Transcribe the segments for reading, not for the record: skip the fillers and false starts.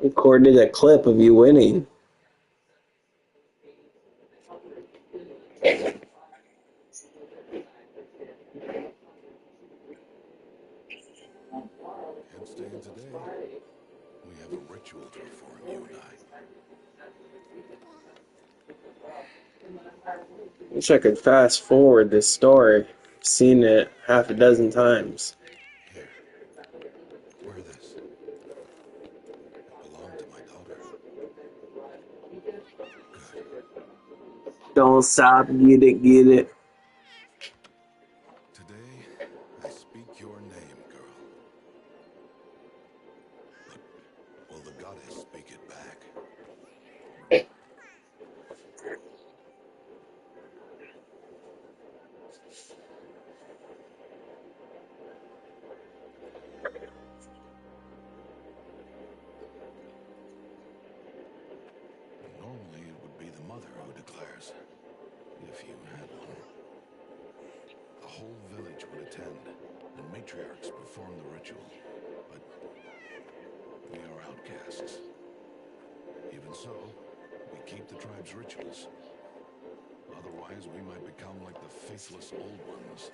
Recorded a clip of you winning. Can't stay in today. We have a ritual to perform, you and I. Wish I could fast forward this story. Seen it half a dozen times. Here, wear this. It belonged to my daughter. Good. Don't stop, get it, get it. Today, I speak your name, girl. But will the goddess speak it back? Normally, it would be the mother who declares, if you had one. The whole village would attend, and matriarchs perform the ritual. But we are outcasts. Even so, we keep the tribe's rituals. Otherwise, we might become like the faithless old ones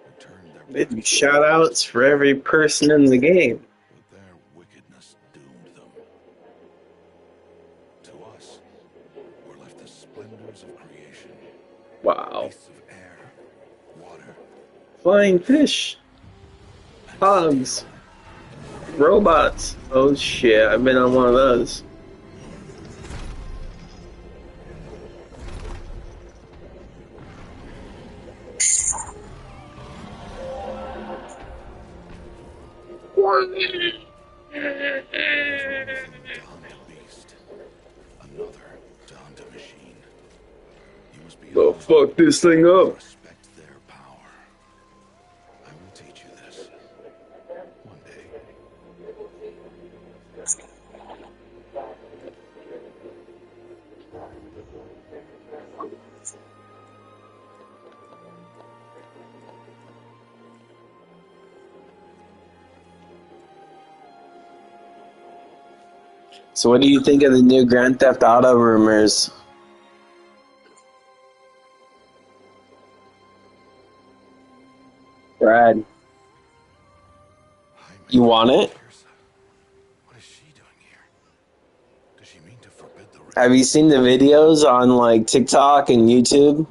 who turned their They do backs shout outs for every person in the game. but their wickedness doomed them. To us, were left the splendors of creation. Wow. Beasts of air, water, Flying fish. Hogs. Robots. Oh shit, I've been on one of those. There's one thing to hunt a beast, another to hunt a machine. You must be Go humble fuck this thing and up. respect their power. I will teach you this one day. So what do you think of the new Grand Theft Auto rumors? Brad, you want it? What is she doing here? Does she mean to forbid the Have you seen the videos on like TikTok and YouTube?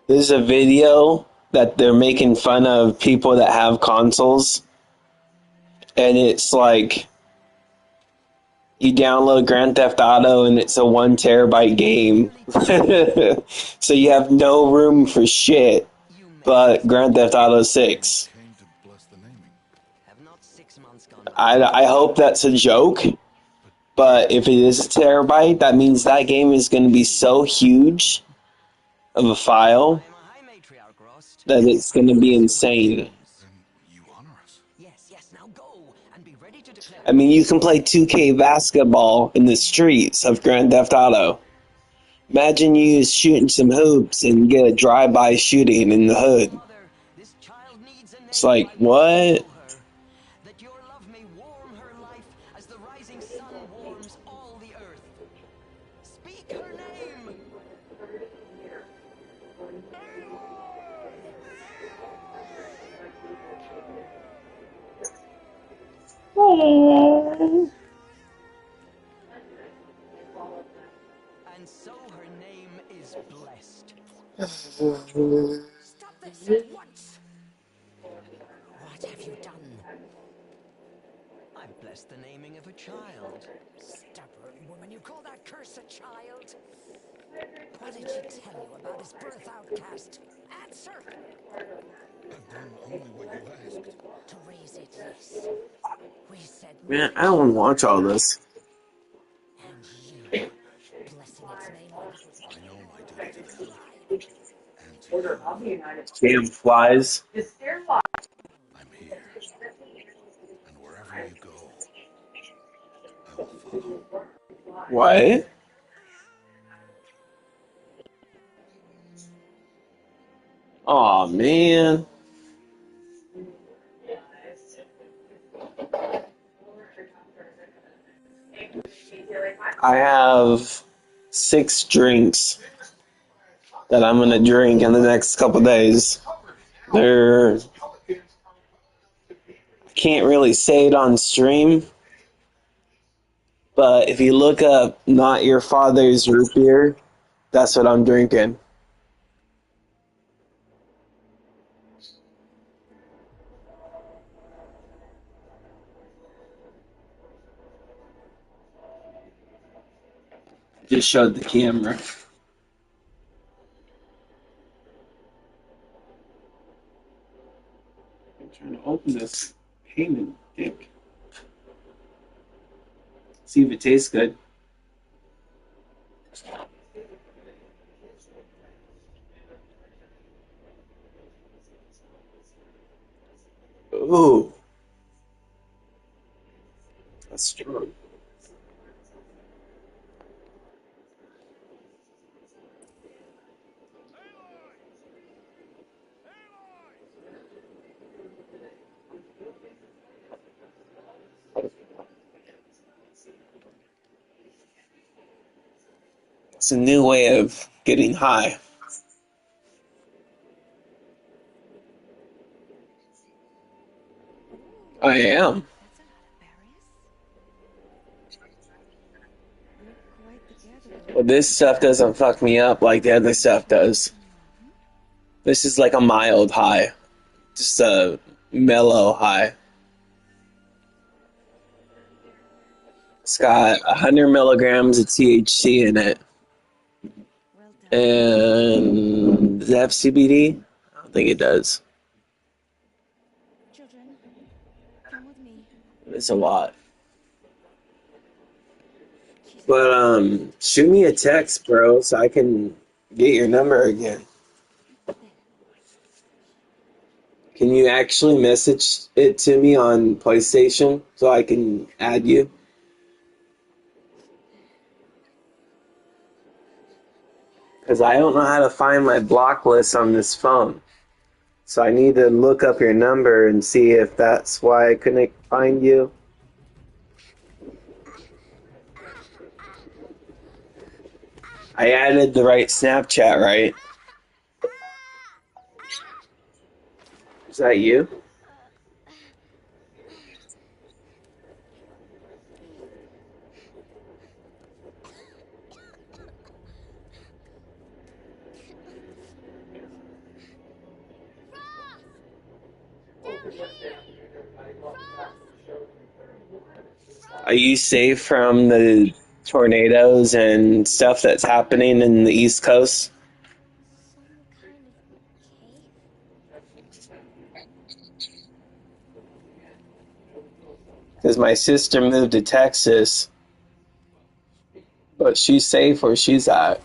There's a video that they're making fun of people that have consoles, and it's like you download Grand Theft Auto and it's a 1 terabyte game. So you have no room for shit but Grand Theft Auto 6. came to bless the naming? Have not 6 months gone I hope that's a joke, but if it is a terabyte, that means that game is going to be so huge of a file I'm a high matriarch, Rost. that it's going to be insane. Then you honor us. Yes, now go and be ready to declare. I mean, you can play 2K basketball in the streets of Grand Theft Auto. Imagine you shooting some hoops and get a drive-by shooting in the hood. Mother, this child needs a name. It's like, I will what? show her that your love may warm her life as the rising sun warms all the earth. Speak her name. And so her name is blessed. Stop this at once! What have you done? I've blessed the naming of a child. Stubborn woman, you call that curse a child? What did she tell you about his birth, outcast? Answer! I've done only what you asked. To raise it, yes. We said Man, I don't want to watch all this. and you, blessing its name like it was I know my duty to them. And to you, Damn flies. I'm here. And wherever you go, I will follow. What? Aw, man. I have 6 drinks that I'm gonna drink in the next couple days. They're can't really say it on stream, but if you look up "Not Your Father's Root Beer," that's what I'm drinking. Just showed the camera. I'm trying to open this payment dick. See if it tastes good. Ooh, that's strong. It's a new way of getting high. I am. That's a lot of berries. Look quite together. But this stuff doesn't fuck me up like the other stuff does. This is like a mild high. Just a mellow high. It's got 100 milligrams of THC in it. Well done. And does it have CBD? I don't think it does. Children, come with me. It's a lot. She's But shoot me a text, bro, so I can get your number again. Can you actually message it to me on PlayStation so I can add you? Because I don't know how to find my block list on this phone. So I need to look up your number and see if that's why I couldn't find you. I added the right Snapchat, right? Is that you? Are you safe from the tornadoes and stuff that's happening in the East Coast? Some kind of cave? Because my sister moved to Texas, but she's safe where she's at. Looks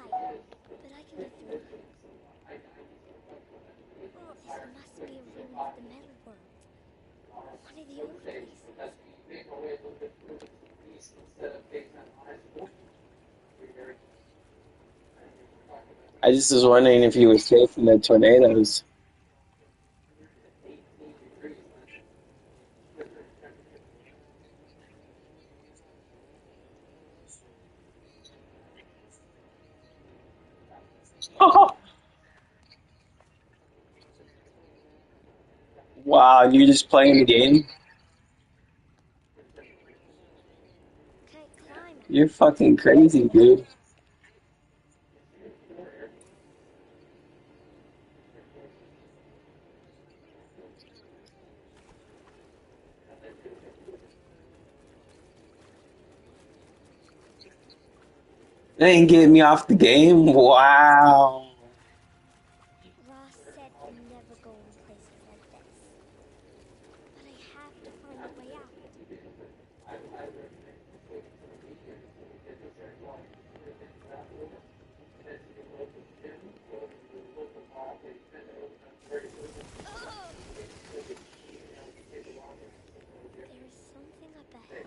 tight, but I can get through. This must be a ruin of the metal world. One of the old places. I just was wondering if you were safe from the tornadoes. Wow, you're just playing the game? Can't climb it. You're fucking crazy, dude. They ain't getting me off the game? Wow. Ross said to never go in places like this. But I have to find a way out. There is something up ahead.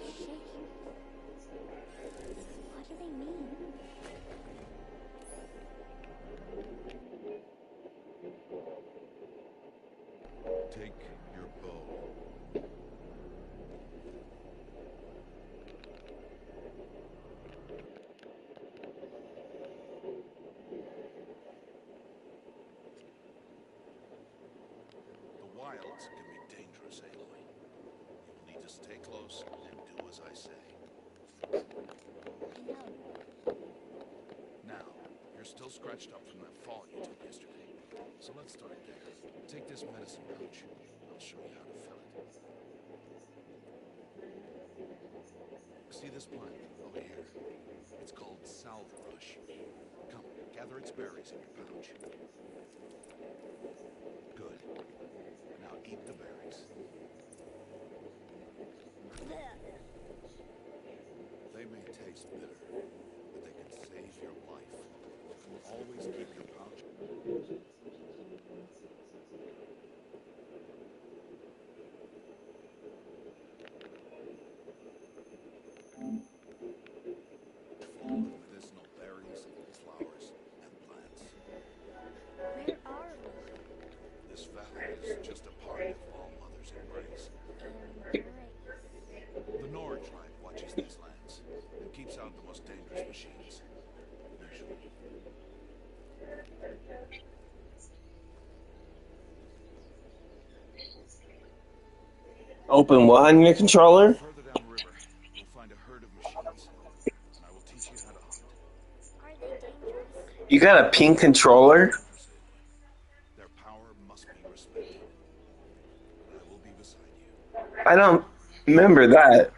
shape. What do they mean? Take your bow. The wilds can be dangerous, Aloy. You will need to stay close and do as I say. I know. Now, you're still scratched up from that fall you took yesterday. So let's start there. Take this medicine pouch. I'll show you how to fill it. See this plant over here? It's called salverush. Come, gather its berries in your pouch. Good. Now eat the berries. They may taste bitter, but they can save your life. Always keep your pouch. Full of medicinal berries, flowers, and plants. Where are we? This valley is just a part of All Mother's embrace. Embrace. The Nora tribe watches these lands and keeps out the most dangerous machines. Usually. Open what on your controller? Further downriver, you'll find a herd of machines, and I will teach you how to hunt. Are they dangerous? You got a pink controller? Their power must be respected. I will be beside you. I don't remember that.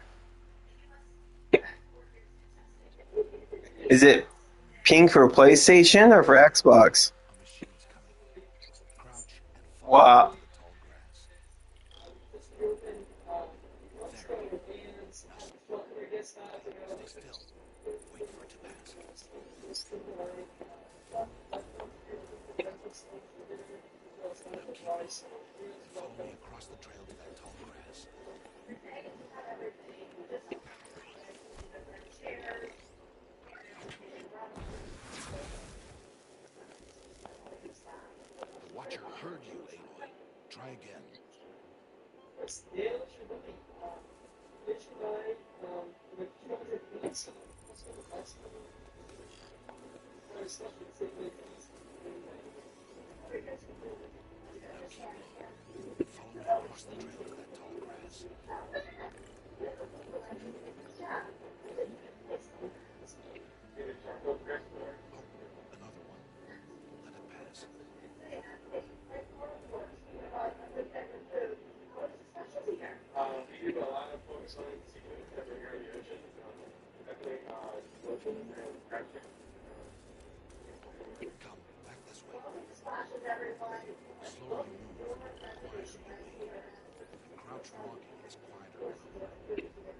Is it pink for PlayStation or for Xbox? A machine's coming. Crouch and fall Wow. into the tall grass. There. Now stay still. Wait for it to pass. Now keep on. And follow me across the trail to that tall grass. The Watcher heard you, Aloy. Try again. Now keep low. Follow me across the trail to that tall grass. Oh, another one. Let it pass. Come, back this way. The slower you move, the quieter you'll be. And crouch walking is quieter than wait for it.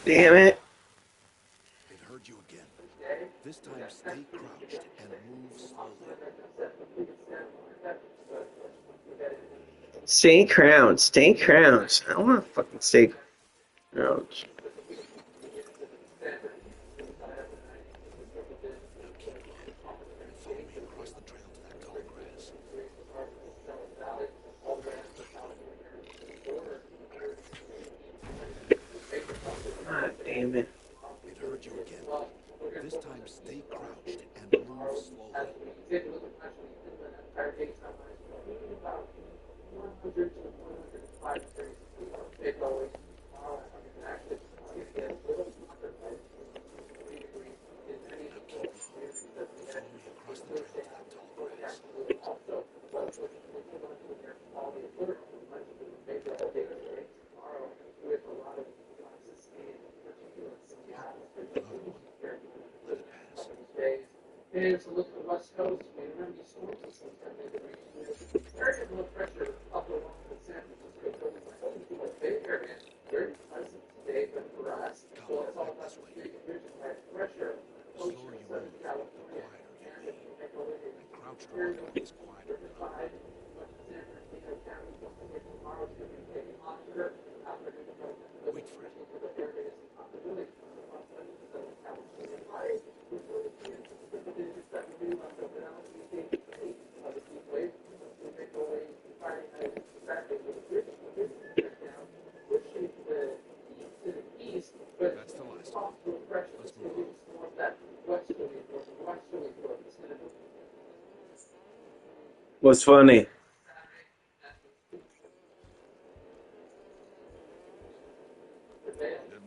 Damn it. It heard you again. This time stay crouched and move slowly. Stay crowned. Stay crowned. I don't want to fucking stay crowned. Now keep low and follow me across the trail to that tall grass. God damn it. It heard you again. This time stay crouched and move slowly. Now keep low and follow me across the trail to that tall grass. Come, back this way. The slower you move, the quieter you'll be. And crouched walking is quieter than on run. Wait for it. That's the last of them. Let's move on. What's funny? Did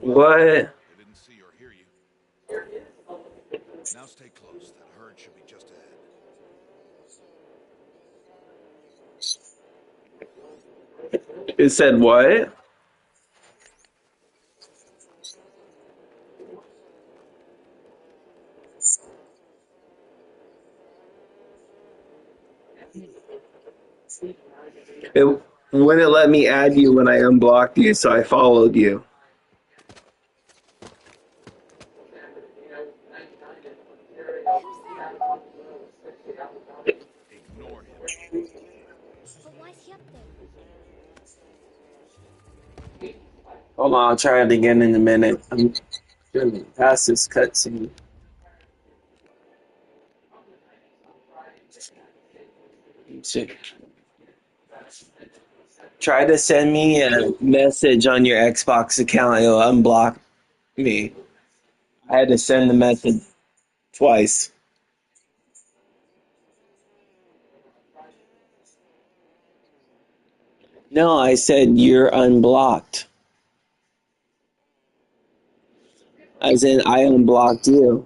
well. What? They didn't see or hear you. Now stay close. That herd should be just ahead. It said what? It wouldn't let me add you when I unblocked you, so I followed you. Who's that? Ignore him. But why's he up there? Hold on, I'll try it again in a minute. I'm gonna pass this cutscene. See. Try to send me a message on your Xbox account. It'll unblock me. I had to send the message twice. No, I said you're unblocked. As in, I unblocked you.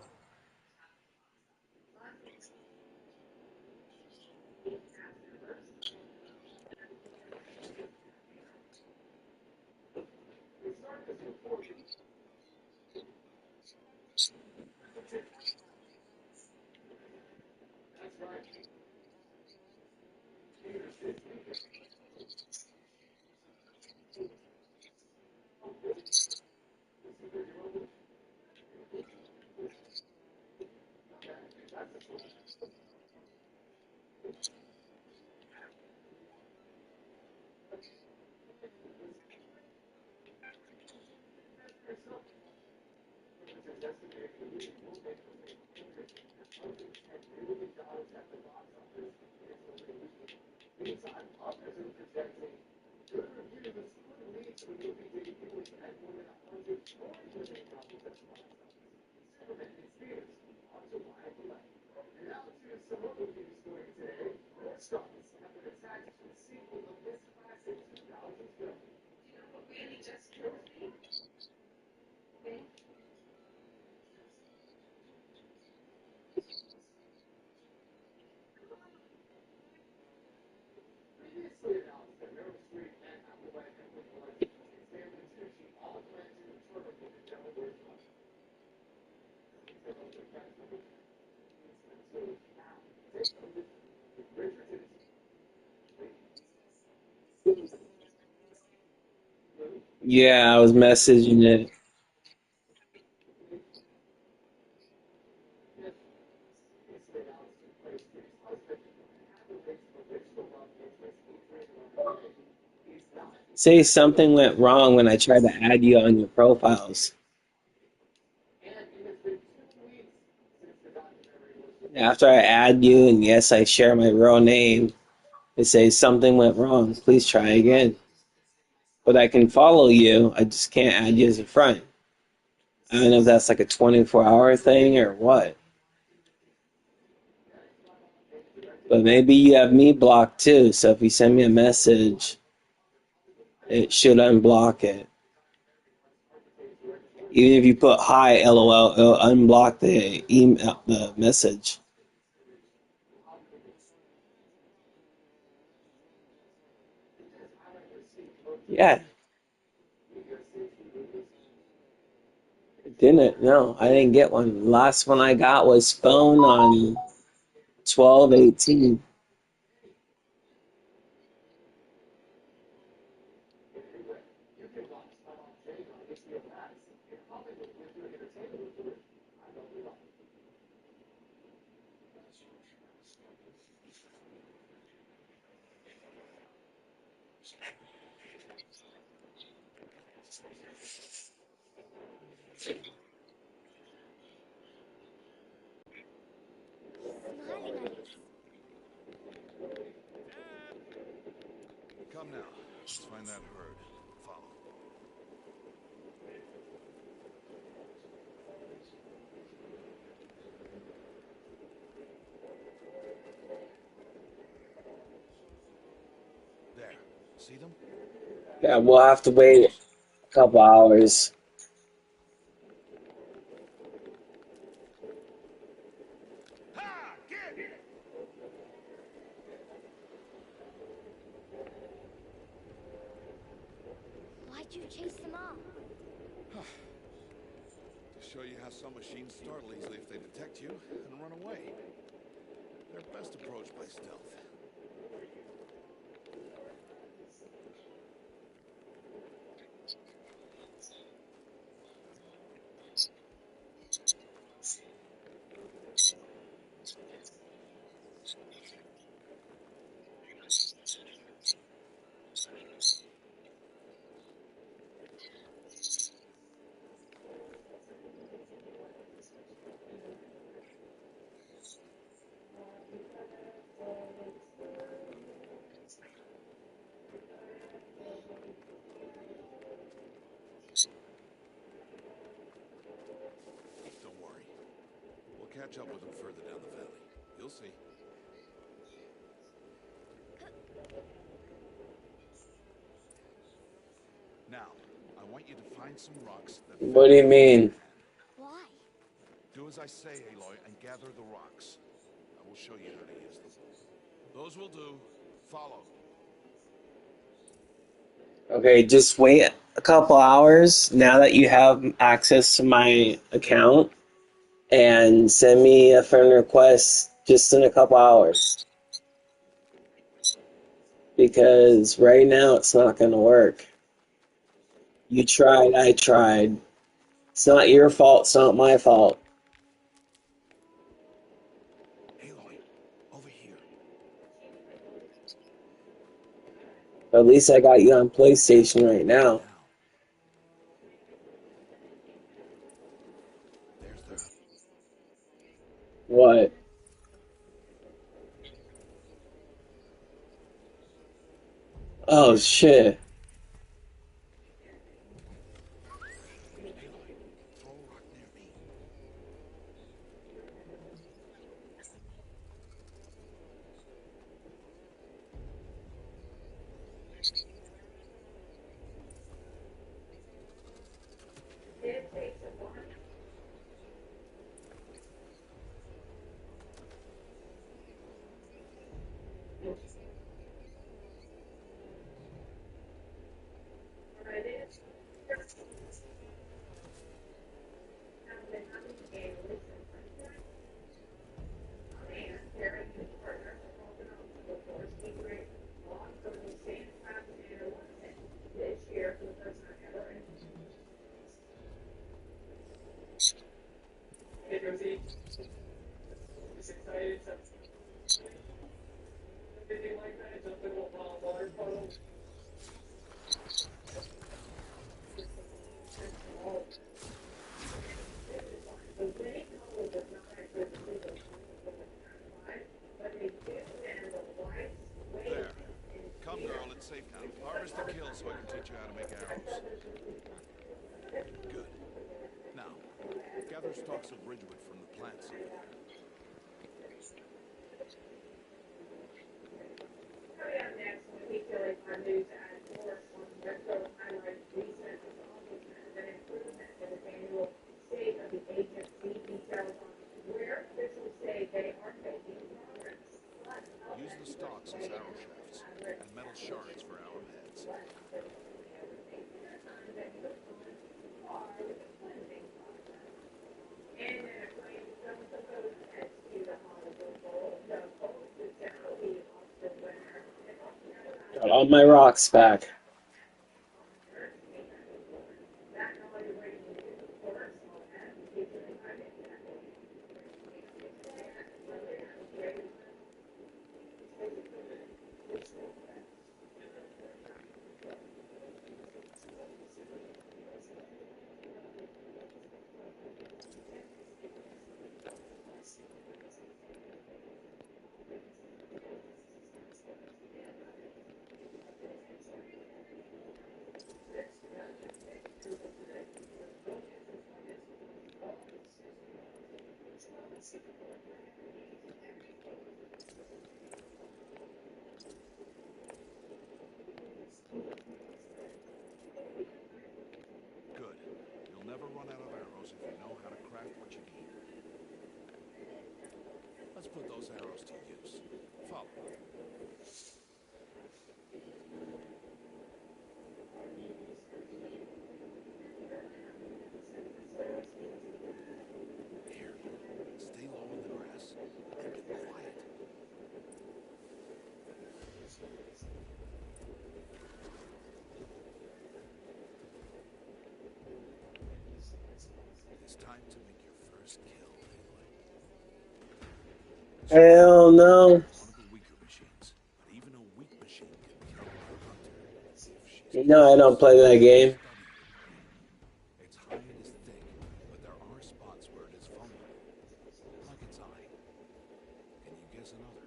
Yeah, I was messaging it. Say something went wrong when I tried to add you on your profiles. After I add you, and yes, I share my real name, it says something went wrong. Please try again. But I can follow you. I just can't add you as a friend. I don't know if that's like a 24-hour thing or what. But maybe you have me blocked too. So if you send me a message, it should unblock it. Even if you put hi, LOL, it'll unblock the email, the message. Yeah. Didn't. No, I didn't get one. Last one I got was phone on 12/18. Smiling at us. Come now. Let's find that herd. Follow. There. See them? Yeah, we'll have to wait a couple hours. Ha! Get! Why'd you chase them off? To show you how some machines startle easily if they detect you and run away. They're best approached by stealth. Don't worry. We'll catch up with them further down the valley. You'll see. Now, I want you to find some rocks that What do you mean? Why? Do as I say, Aloy, and gather the rocks. I will show you how to use them. Those will do. Follow. Okay, just wait a couple hours now that you have access to my account and send me a friend request just in a couple hours. Because right now it's not going to work. You tried, I tried. It's not your fault, it's not my fault. Aloy, over here. But at least I got you on PlayStation right now. Now. There's their... What? Oh shit. Aloy, throw a rock near me. There. Come, girl, it's safe now. Harvest the kills so I can teach you how to make arrows. Good. Now, gather stalks of ridgewood from the plants over there. Use the stalks as arrow shafts and metal shards for arrowheads. all my rocks back. Good. You'll never run out of arrows if you know how to craft what you need. Let's put those arrows to use. Follow. Here, stay low in the grass and be quiet. It's time to make your first kill, Aloy. Hell no. One of the weaker machines, but even a weak machine can kill a hunter if she's You know I don't play that game. Its hide is thick, but there are spots where it is vulnerable, like its eye. Can you guess another?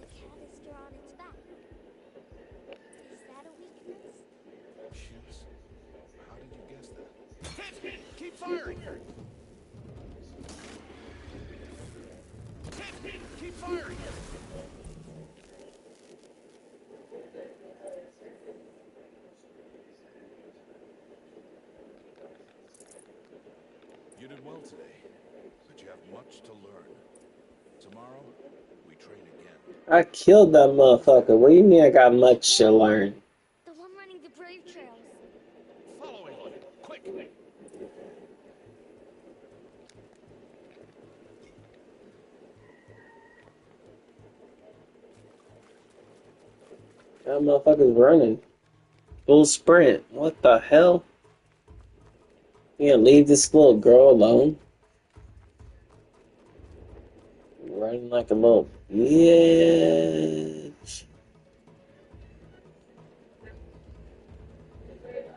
The cat is still on its back. Is that a weakness? Shoes? How did you guess that? Hit! Keep firing! Hit! Keep firing! You did well today, but you have much to learn. Tomorrow, we train again. I killed that motherfucker. What do you mean I got much to learn? The one running the brave trails. Follow Aloy, quick! That motherfucker's running. Full sprint. What the hell? You gonna leave this little girl alone? Running like a little bitch.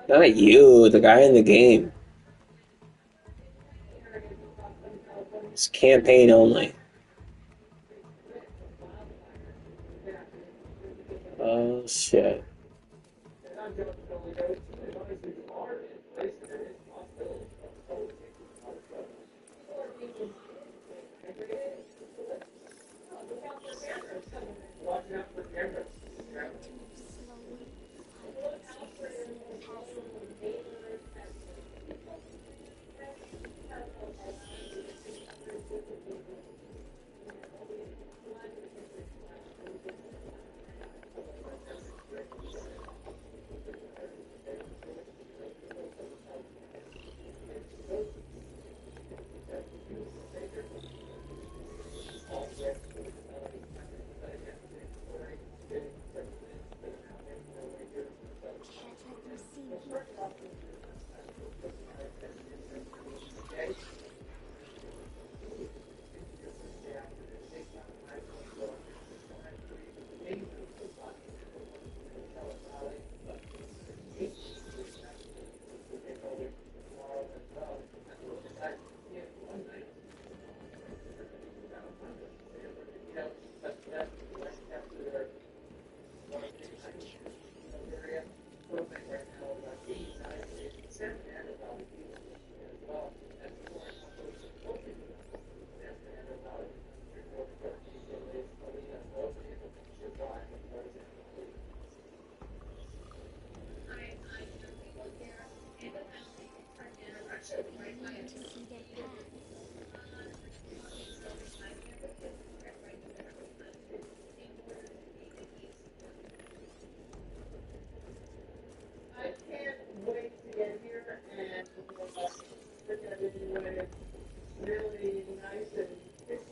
Not you, the guy in the game. It's campaign only. Oh shit. Need to move slowly. I can see the snake passing. Almost there. How are you doing this? How is this possible?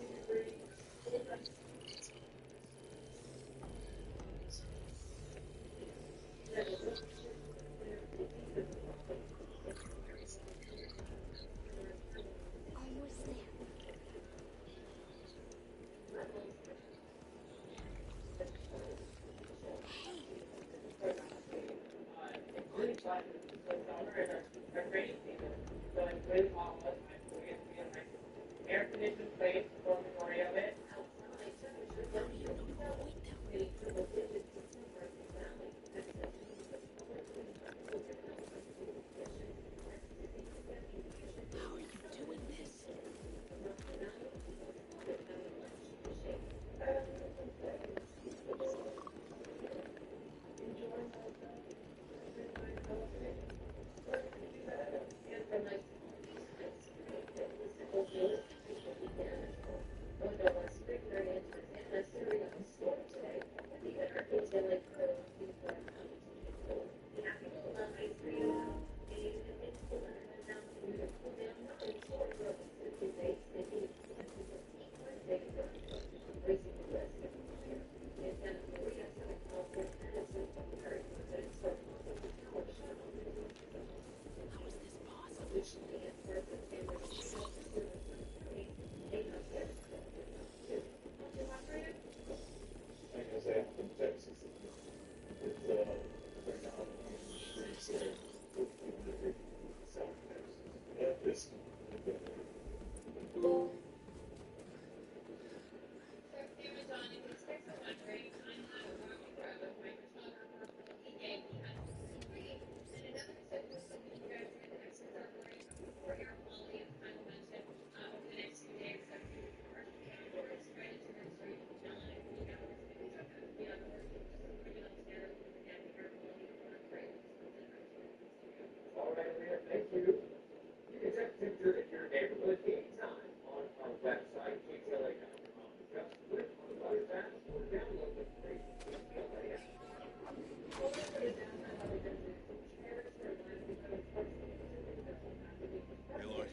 Aloy,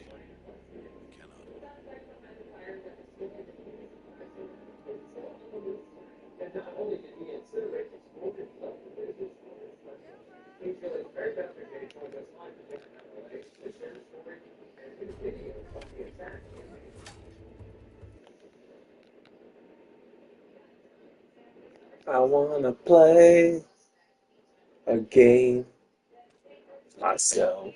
we cannot. I wanna play a game myself.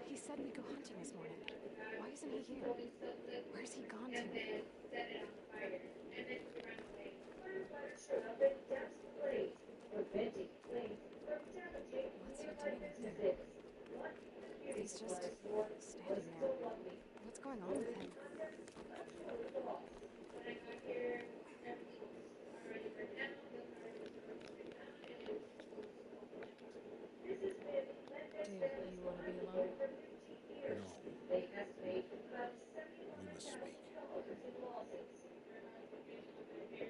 He said we go hunting this morning. Why isn't he here? Where's he gone to? What's he doing here? He's just standing there. What's going on with him? Do you want to be alone? No. We must speak.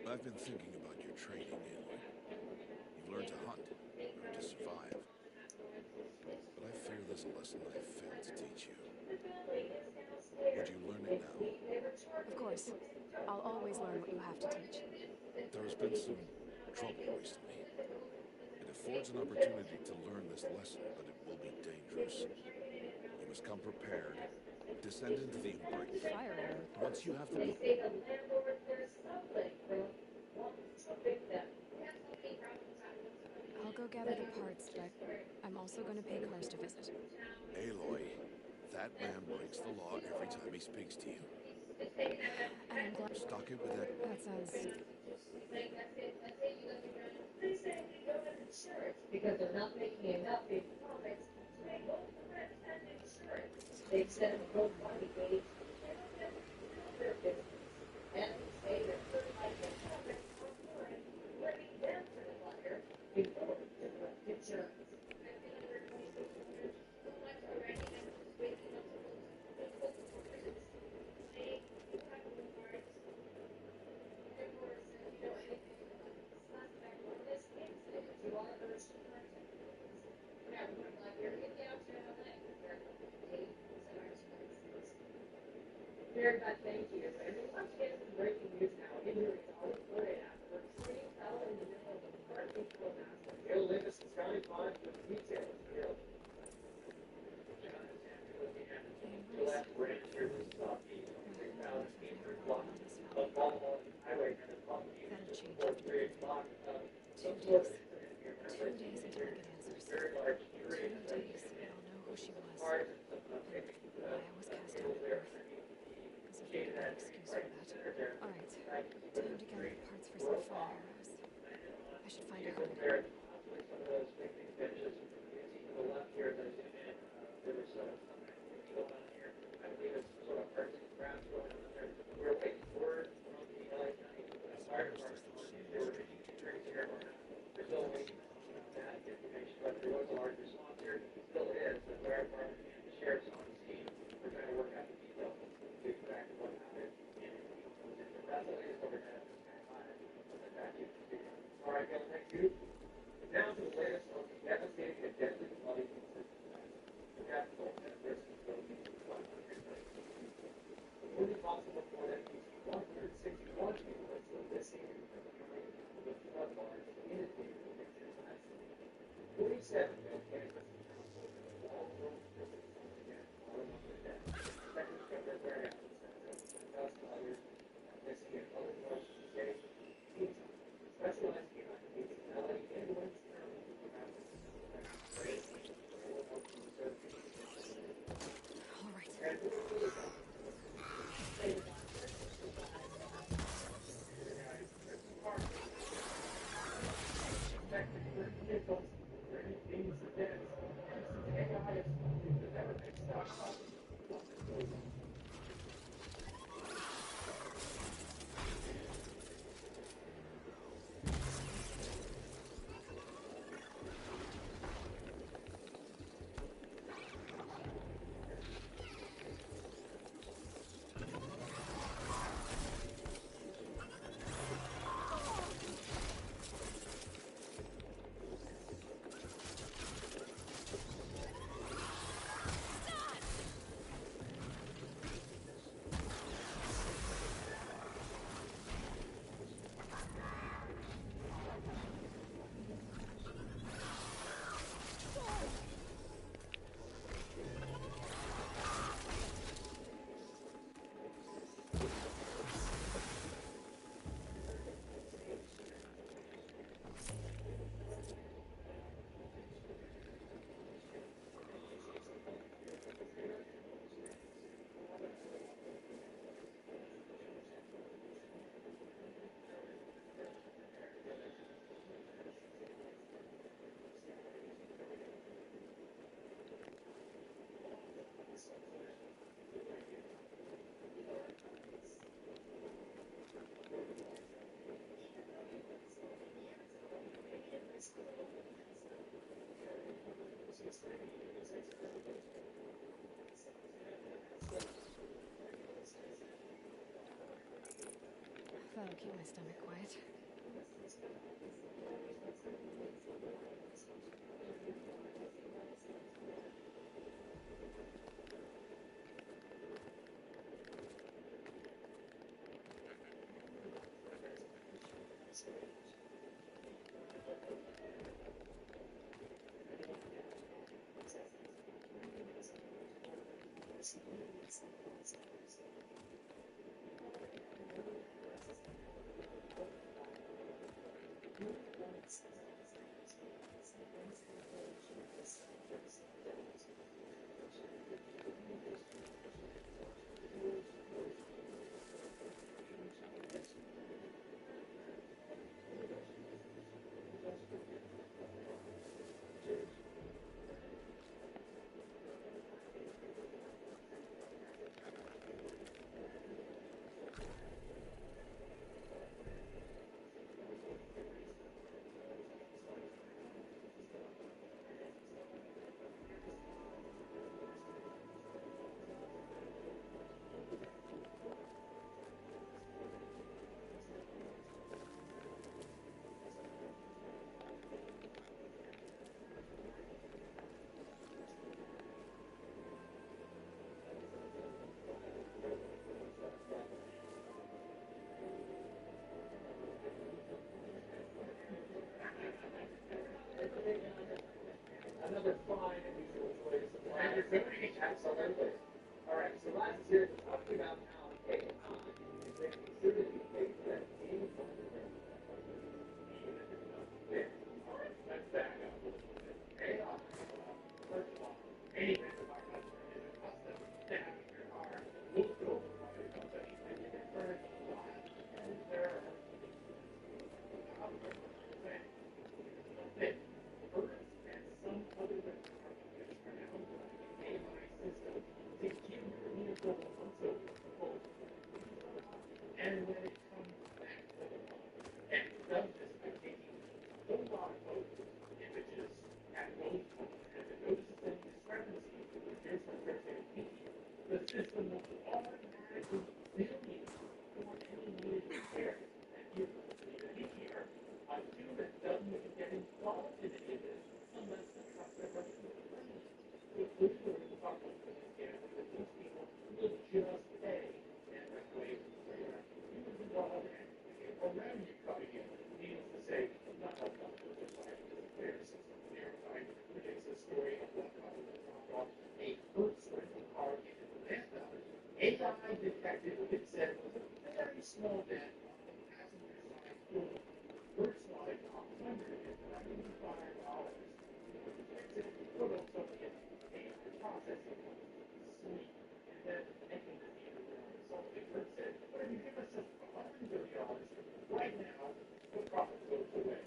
I've been thinking about your training, Aloy. You've learned to hunt, learned to survive. But I fear there's a lesson I've failed to teach you. Would you learn it now? Of course. I'll always learn what you have to teach. There has been some trouble recently. It affords an opportunity to learn this lesson, but it will be dangerous. You must come prepared. Descend into the embrace. Fire arrow. Once you have the... I'll go gather the parts, but I'm also going to pay Karst a visit. Aloy, that man breaks the law every time he speaks to you. And I'm glad... Stock it with that... That sounds... Because they're not making enough in profits to make both the rent and insurance. They've set a GoFundMe page. They don't get their business. very much. Thank you. And then once again, some breaking news now. Injuries are reported after a screen fell in the middle of a parking master. Bill Linus is County Pond with details. Bill. Gillette Bridge here was about 3,800 blocks of Baltimore Highway and about 3 o'clock. 2 days. 2 days until I get answers. 2 days, and I'll know who she was. And why I was cast out of Earth. As if I could have an excuse for that. Alright, time to gather parts for some fire arrows. I should find a home. Now to the latest on the devastating and deadly flooding incident. The capital at risk of building 100 places. Only possible for at least 161 people are still missing with flood waters inundated the region last week. 47 men campers all thrown again, all among the dead. Second Shepherd warehouse says that dust others are missing in other parts of the state. Meantime, specialized behind municipality and West County That'll keep my stomach quiet. And when it comes back to the law, and it does this by taking a whole lot of photos, images, at those points, and if it notices any discrepancy, here's the criteria peaking. The system will automatically bill you for any needed repairs. And here, even here, a human doesn't even get involved in any of this unless the trucks are running with the money. So literally, the problem with this is that these people will just pay and wait for your humans involved and or revenue coming in. Needless to say, not all companies are trying to disappear. System Maritime predicts a story of what happened to drop off a Hertz rental car into the landfill. AI detected what it said was a very small dent on the passenger side door. Hertz wanted $195. Exit put on somebody in AI processing suite and then making the deal. So Hertz said, well, if you give us just $130 right now, the profit goes away.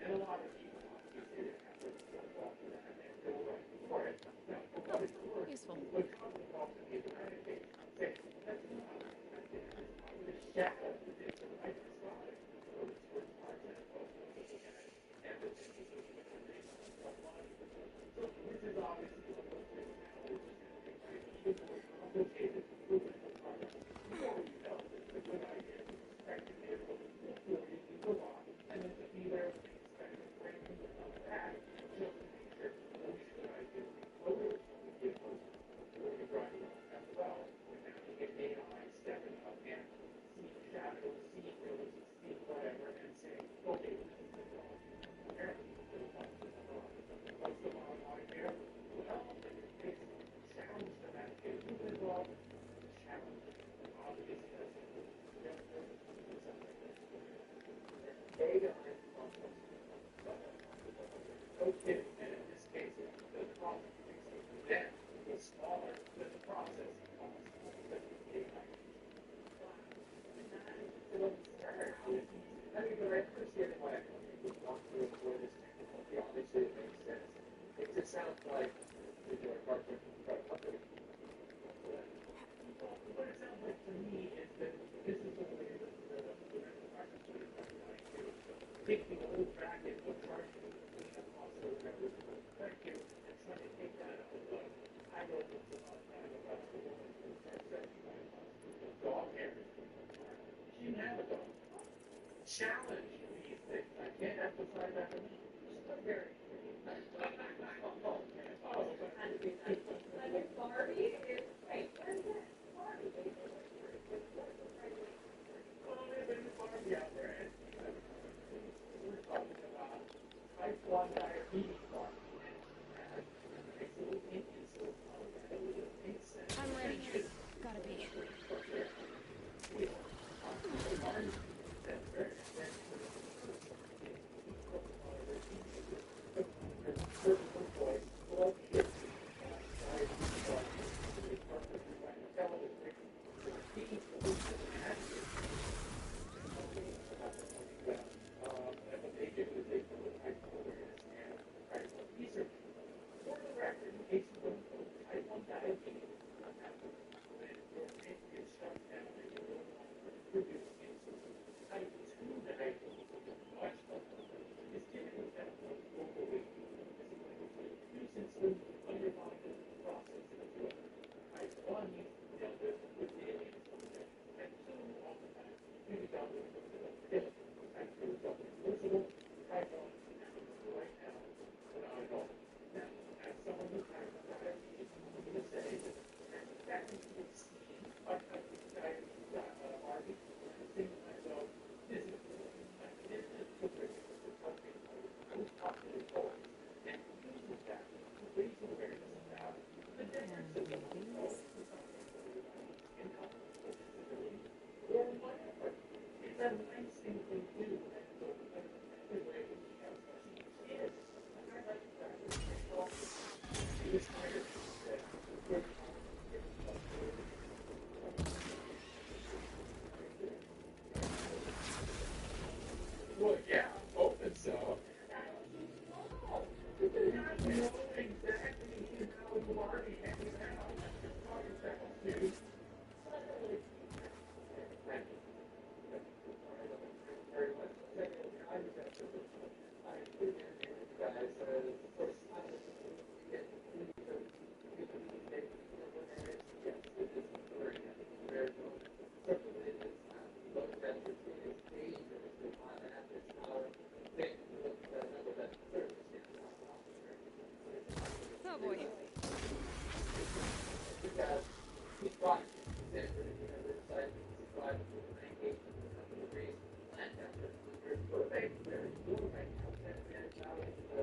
And a lot of people obviously didn't have to go off of that and go right for it. Now, for what it's worth, Useful. what companies often the United States say, that's not the shadow that is the right side. So it's worth parts and everything is so this is obviously the most now, which is going to be even more complicated to prove in the product. Before you know it, it's a good idea to inspect the vehicle before you do the lot, and then to be there with the inspector bringing the back, just to make sure that we should ideally photos of the vehicles before you drive it as well. And now you get AI stepping up and see shadows, see hills, see whatever, and say, okay, this is the dog. Apparently, this is the dog. What's the bottom line here? Well, it sounds dramatic. Who's involved? Challenge. Obviously, that's data is no kidding. And in this case, the problem then is smaller than the processing cost. Because the AI I mean, but I appreciate why I want to avoid this technology. Obviously, it makes sense. It just sounds like you're a partner from a company. What it sounds like to me is that this is the way that the marketplace is trying to take the old bracket of charging the cost of whatever thank you and trying to take that out of I don't know about that about the woman who starts $75 dog hair. She didn't have a dog. Challenge these things. I can't emphasize that enough. Still very Barbie is right. Barbie. Well, there's a Barbie out there, and we're talking about type 1 diabetes Barbie. And nice little pink insulin pump, and a little pink scent. I'm ready. Gotta be. very good right now, and now it's the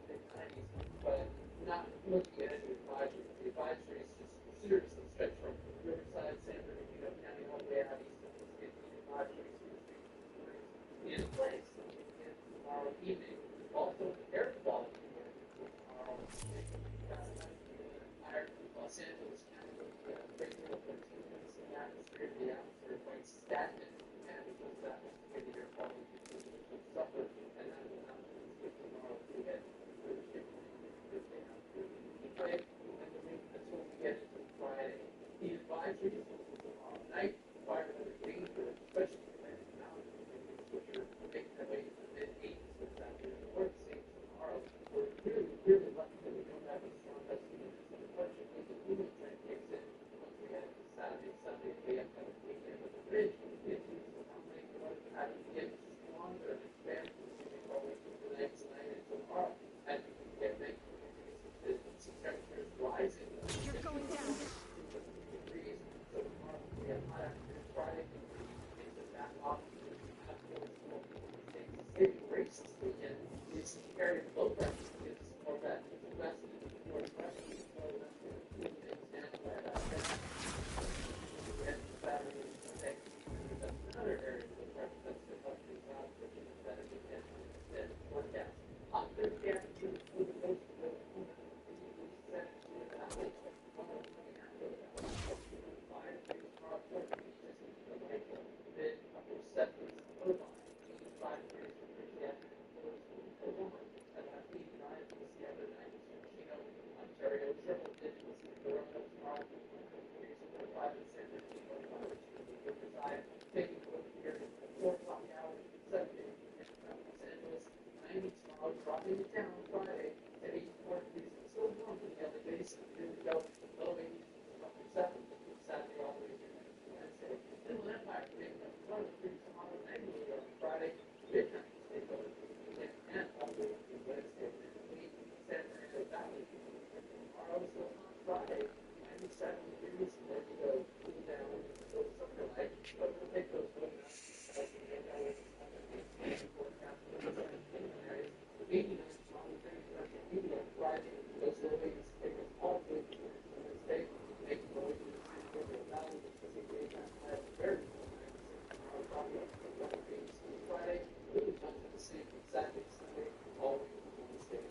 mid-90s, but not looking at any advisories. The advisories just seriously stretch from Riverside, San Bernardino County, all the way out east of the state. The advisories in place in tomorrow evening. Also, air quality tomorrow evening. Higher Los Angeles County, great deal of the atmosphere, quite stagnant, and because that was the way the air quality suffered, and that will happen tomorrow to get Thursday afternoon. Right? And that's when we get into Friday. The advisories tomorrow night, fire weather danger, especially in Atlantic Mountain, which are making their way into the mid-80s, for example, in the North States tomorrow. We're really, really lucky that we don't have any strong estimates. Unfortunately, the cooling trend kicks in once we get into Saturday, Sunday, and the upcoming weekend. But the bridge into Mount Lake was having to get stronger and expand all the way through the next night and tomorrow. And we can get the temperatures rising. You're going down. Degrees. So tomorrow we have hot afternoon, Friday, things are back off. City breaks this weekend. It's the area of low pressure is more that west and northwest. Saturday, Sunday. That's another area of low pressure that's the country south, which is better than forecast. On Thursday afternoon, through the coast of the center to the valley, coming out of the valley, 5 degrees tomorrow, 4 degrees, the light, mid upper 70s, Irvine, 85 degrees for Thursday afternoon, Oklahoma, and 89 for the Sierra 90s for Chino, Ontario, triple digits in Corona tomorrow, 100 degrees for 5 in San Bernardino, 100 degrees for Riverside, taking a look here at the 4 o'clock hour, 7 in Los Angeles, 90 tomorrow, dropping it down Friday to 84 degrees. It's still warm for the LA Basin. Here we go, low 80s, up to 7 Saturday all the way through Wednesday. Inland Empire taking up 1 degrees tomorrow, 90 on Friday, midnight, they go and all the way through Wednesday. San Fernando Valley tomorrow, still on Friday, 97 degrees, there we go, cool down, so something like, but we'll take those going up. 89 tomorrow, 80 on Friday, those low 80s take us all the way through Wednesday, making the way through the San Fernando Valley, which is a great time to have very cool 96 tomorrow, dropping up to 1 degrees on Friday, really much of the same from Saturday, Sunday, all the way through Wednesday.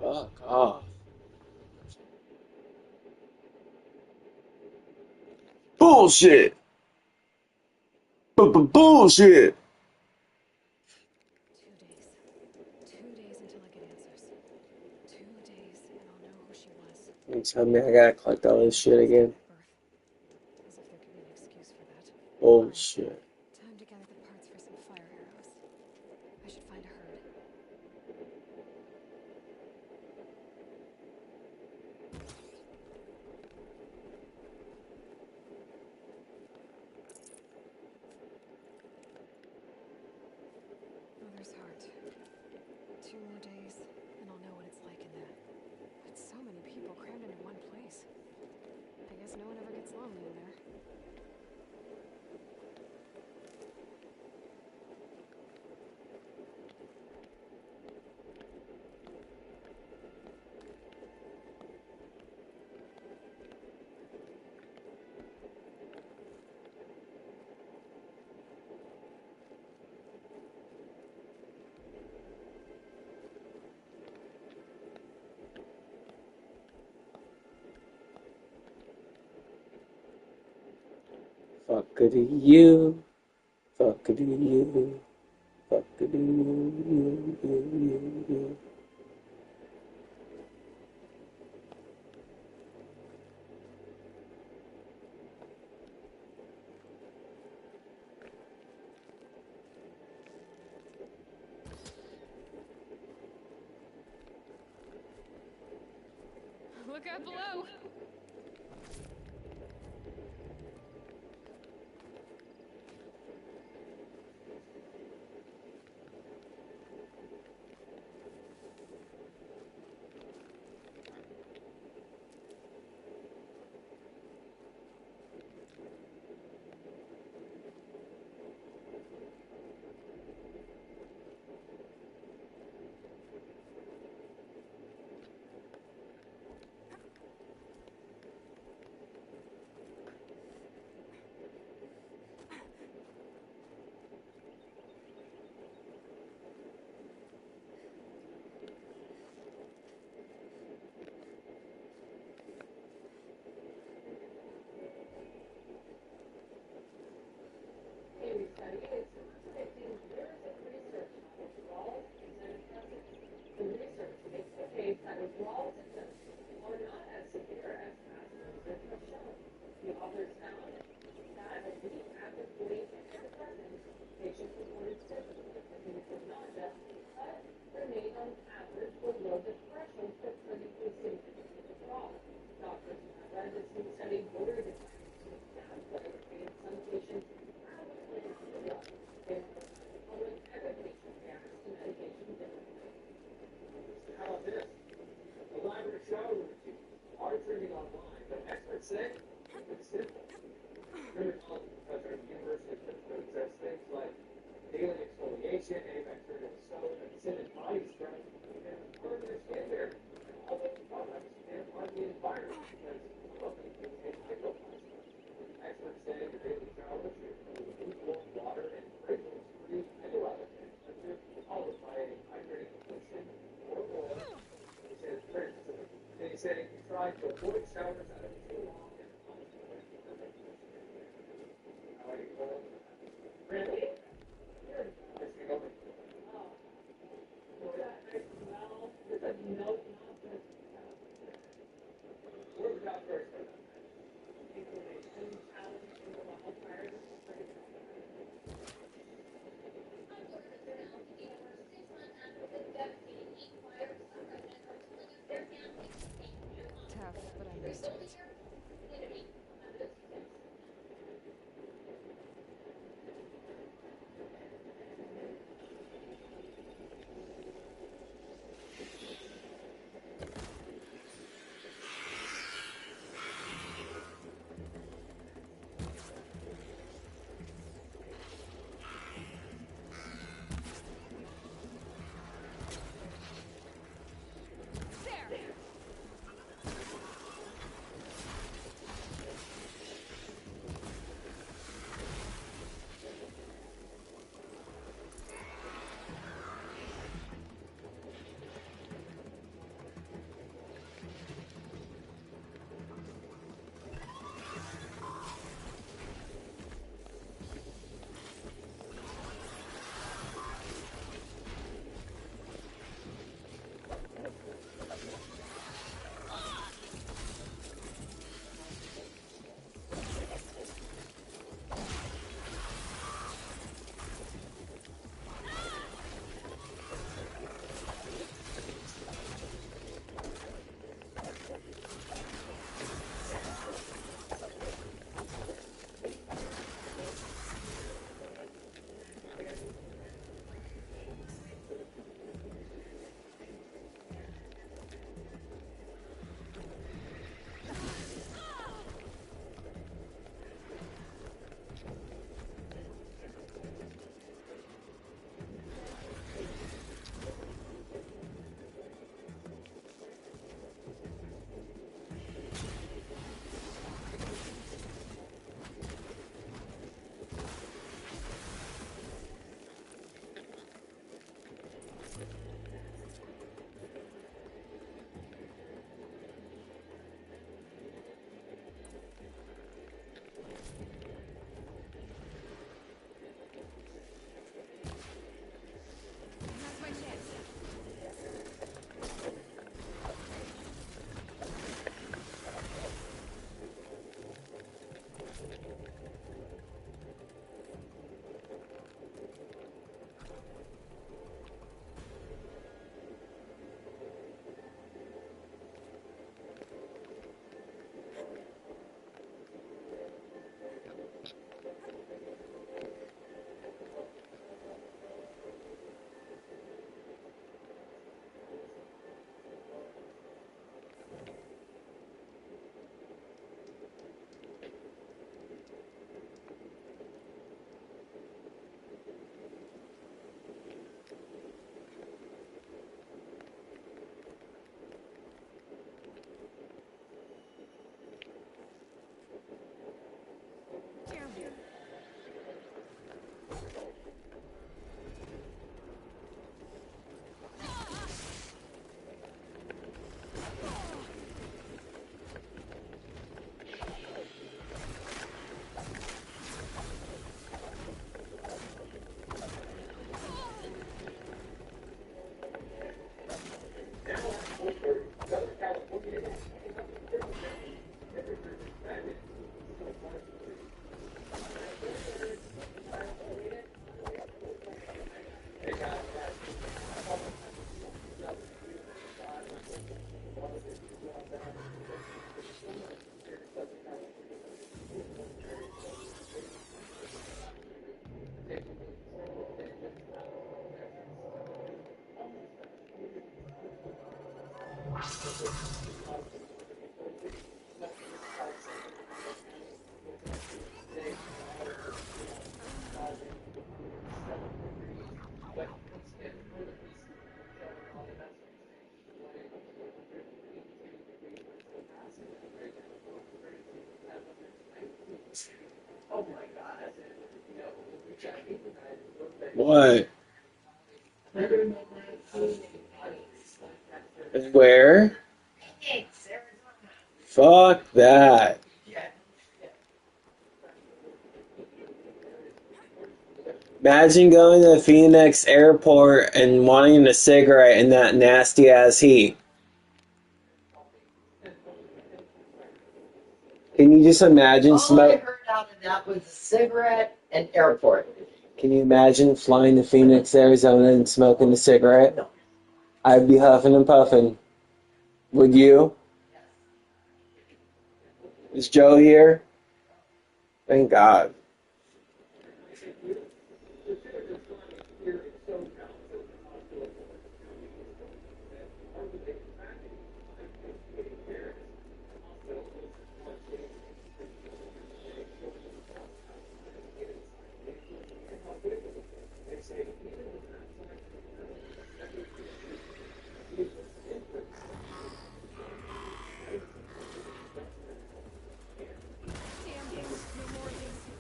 Fuck off. Bullshit. Bullshit. 2 days. 2 days until I get answers. 2 days, and I'll know who she was. You tell me I gotta collect all this shit again. Birth. As if there could be an excuse for that. Bullshit. Time to gather the parts for some fire arrows. I should find a herd. Mother's heart. 2 more days, and I'll know what it's like in there. But so many people crammed into one place. I guess no one ever gets lonely in there. Fuckity you. Fuckity you. Fuckity you. Look out below! The authors found that many active weight antidepressants, patients reported symptoms of fatigue and nausea, but remained on average below the threshold for clinically significant withdrawal. Doctors in our residency studied motor declines with pathway, and some patients probably realized they were public efficacious reacts to medication differently. How about this? Elaborate shower routine are trending online, but experts say it's simple. Dermatology professor at the University of Pittsburgh says things like daily exfoliation, antibacterial soap, and scented body spray can harm their skin barrier. All those products can harm the environment because some of them contain microplastics. Experts say the daily shower should include lukewarm water and fragrance-free antibiotics, followed by a hydrating lotion or oil. They say try to avoid showers that are too long and how are you going? Really? Here. Let's go. Oh. That nice smell. There's a note nonsense. We're the doctors for that. Inclination, challenge, and the wildfires. Tough, but I'm used to it. There! What? Where? Fuck that. Imagine going to the Phoenix airport and wanting a cigarette in that nasty ass heat. Can you just imagine All I smoke? heard out of that was a cigarette and airport. Can you imagine flying to Phoenix, Arizona and smoking a cigarette? No. I'd be huffing and puffing. Would you? Is Joe here? Thank God. Damn, no more of these.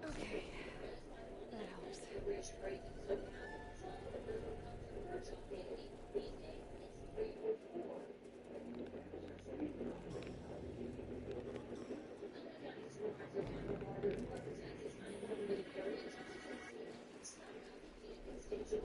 Okay. That helps. Good.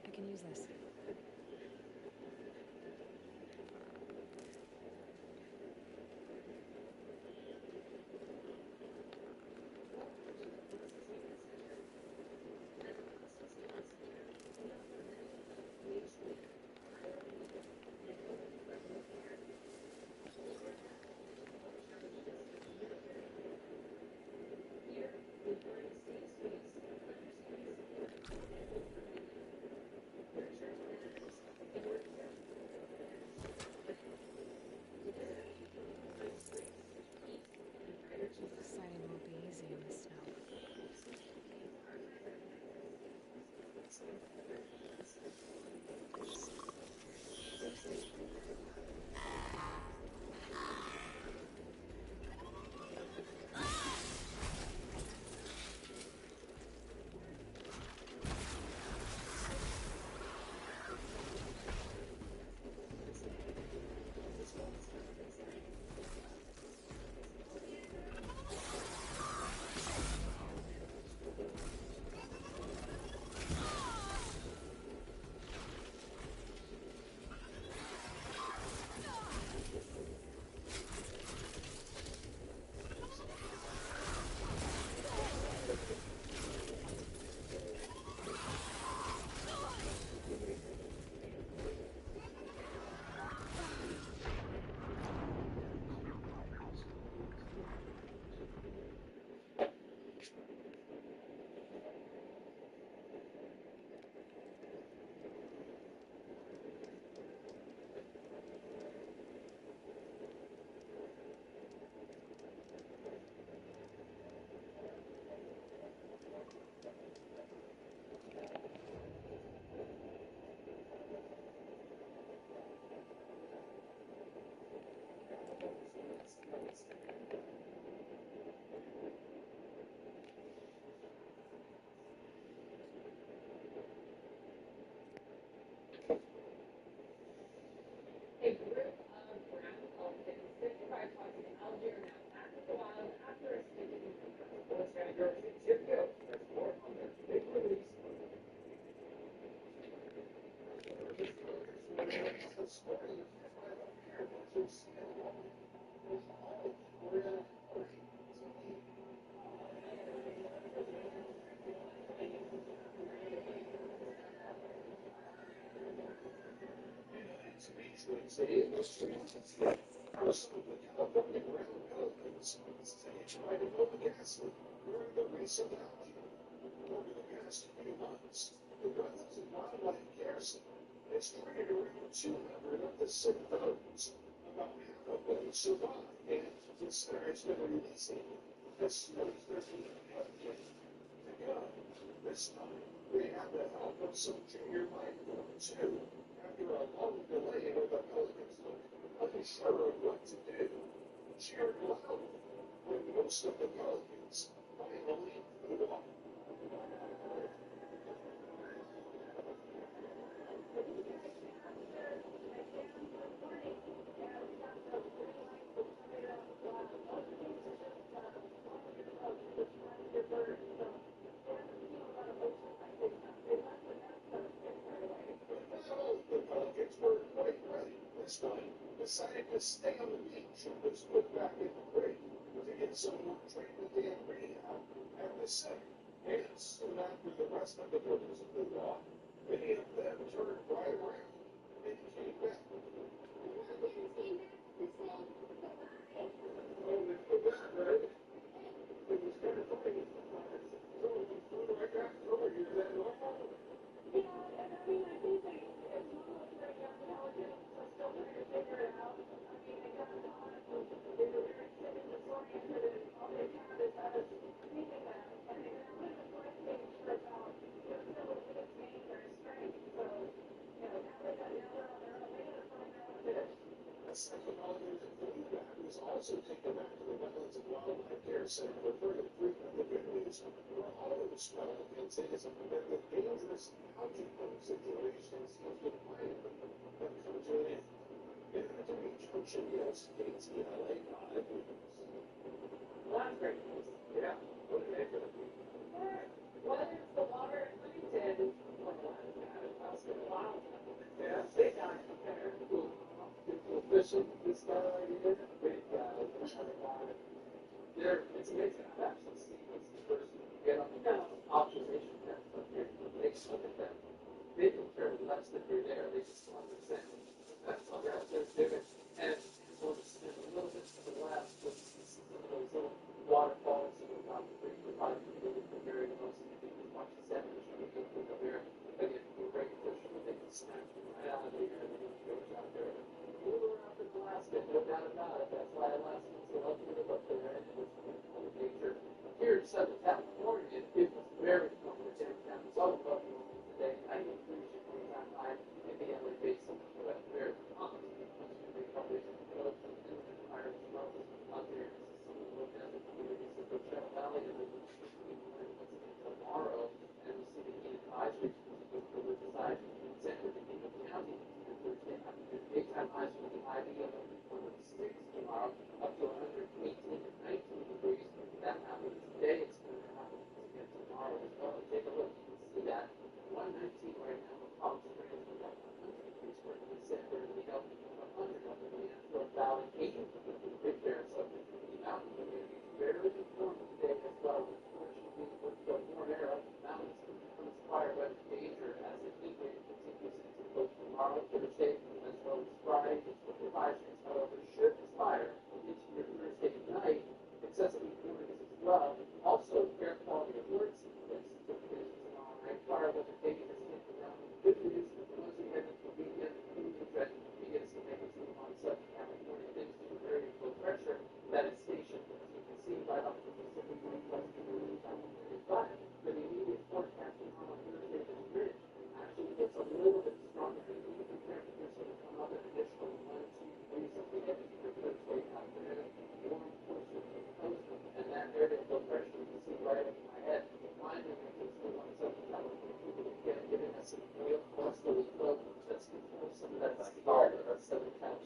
I can use this.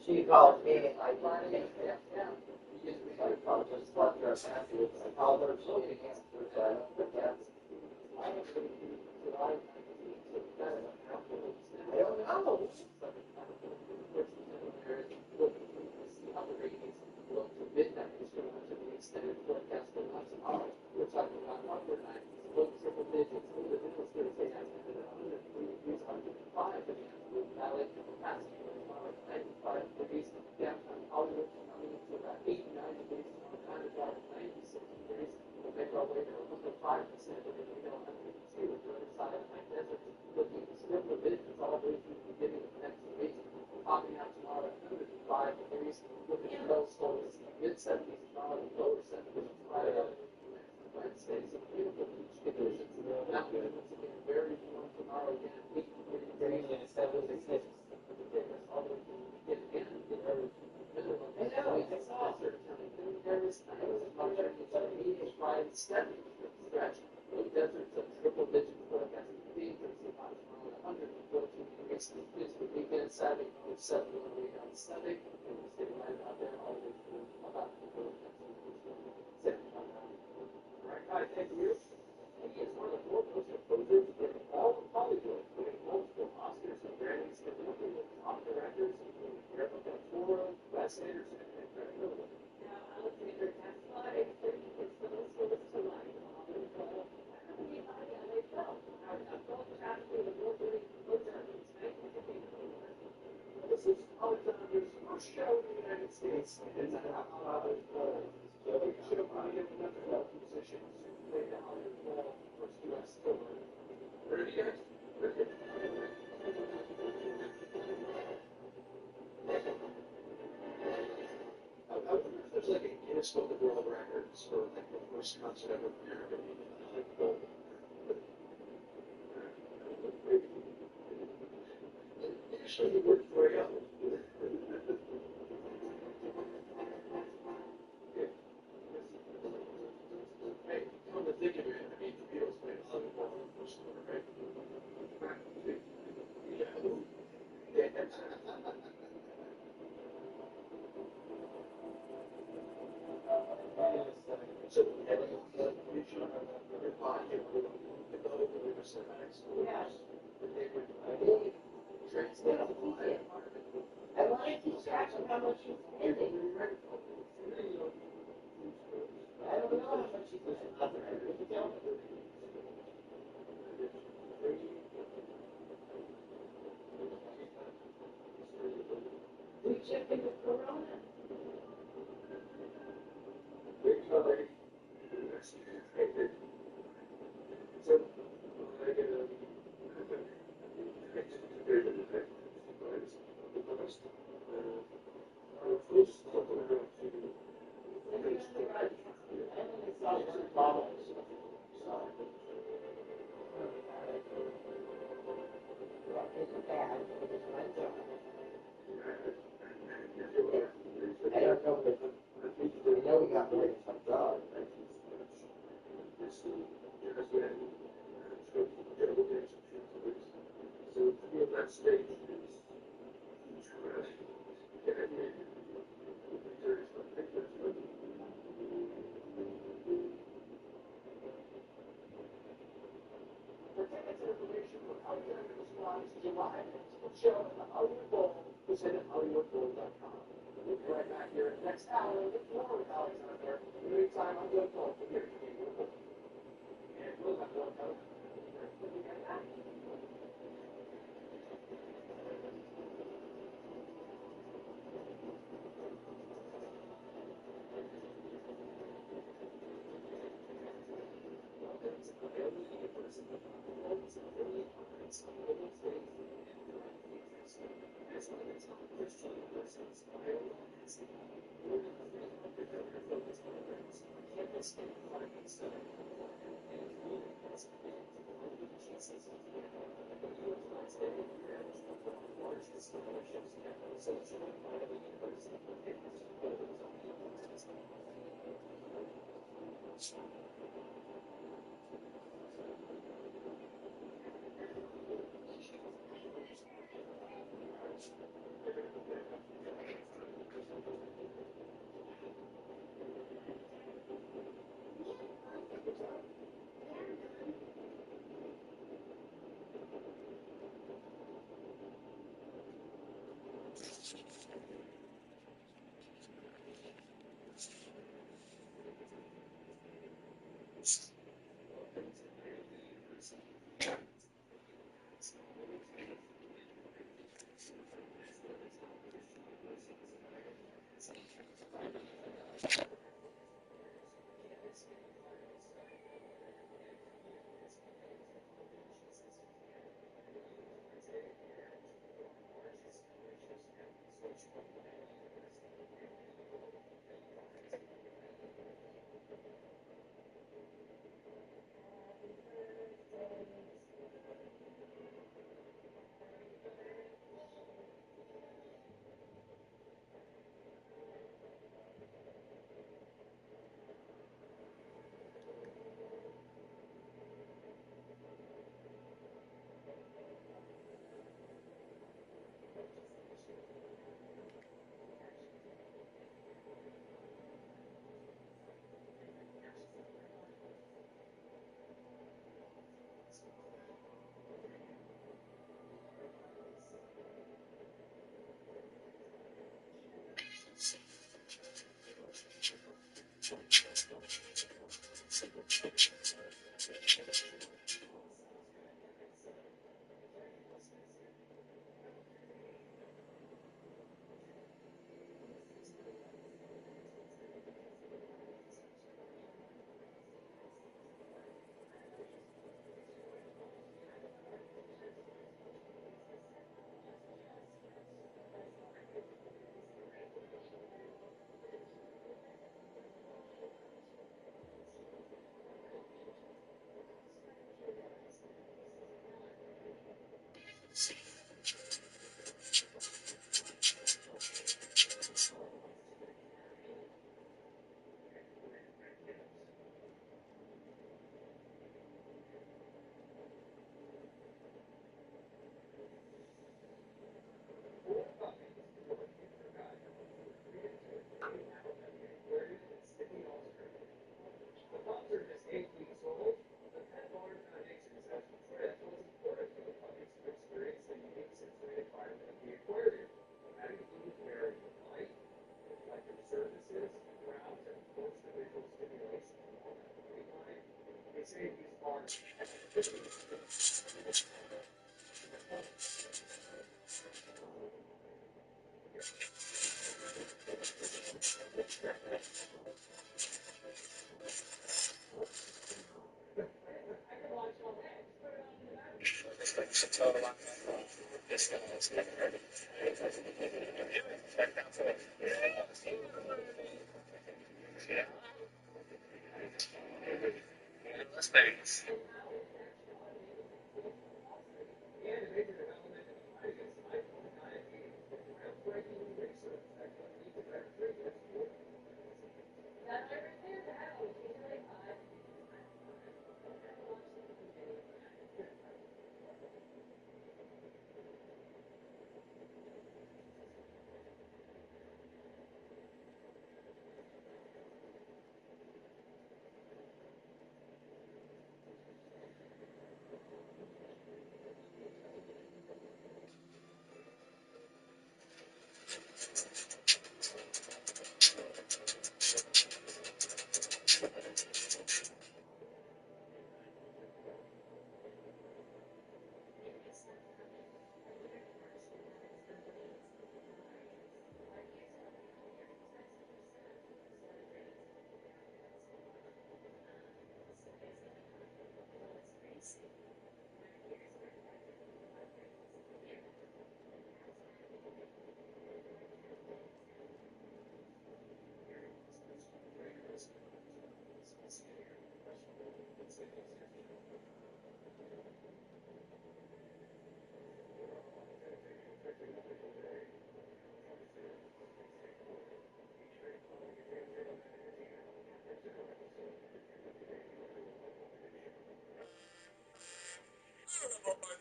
She called me like I called her. She didn't The pups are just 8 weeks old. The Pet Owner Foundation Session Trip was important for the puppies to experience the unique sensory environment of the aquarium. That includes varying light, reflective surfaces, grounds, and of course the visual stimulation from all that marine life. They say these are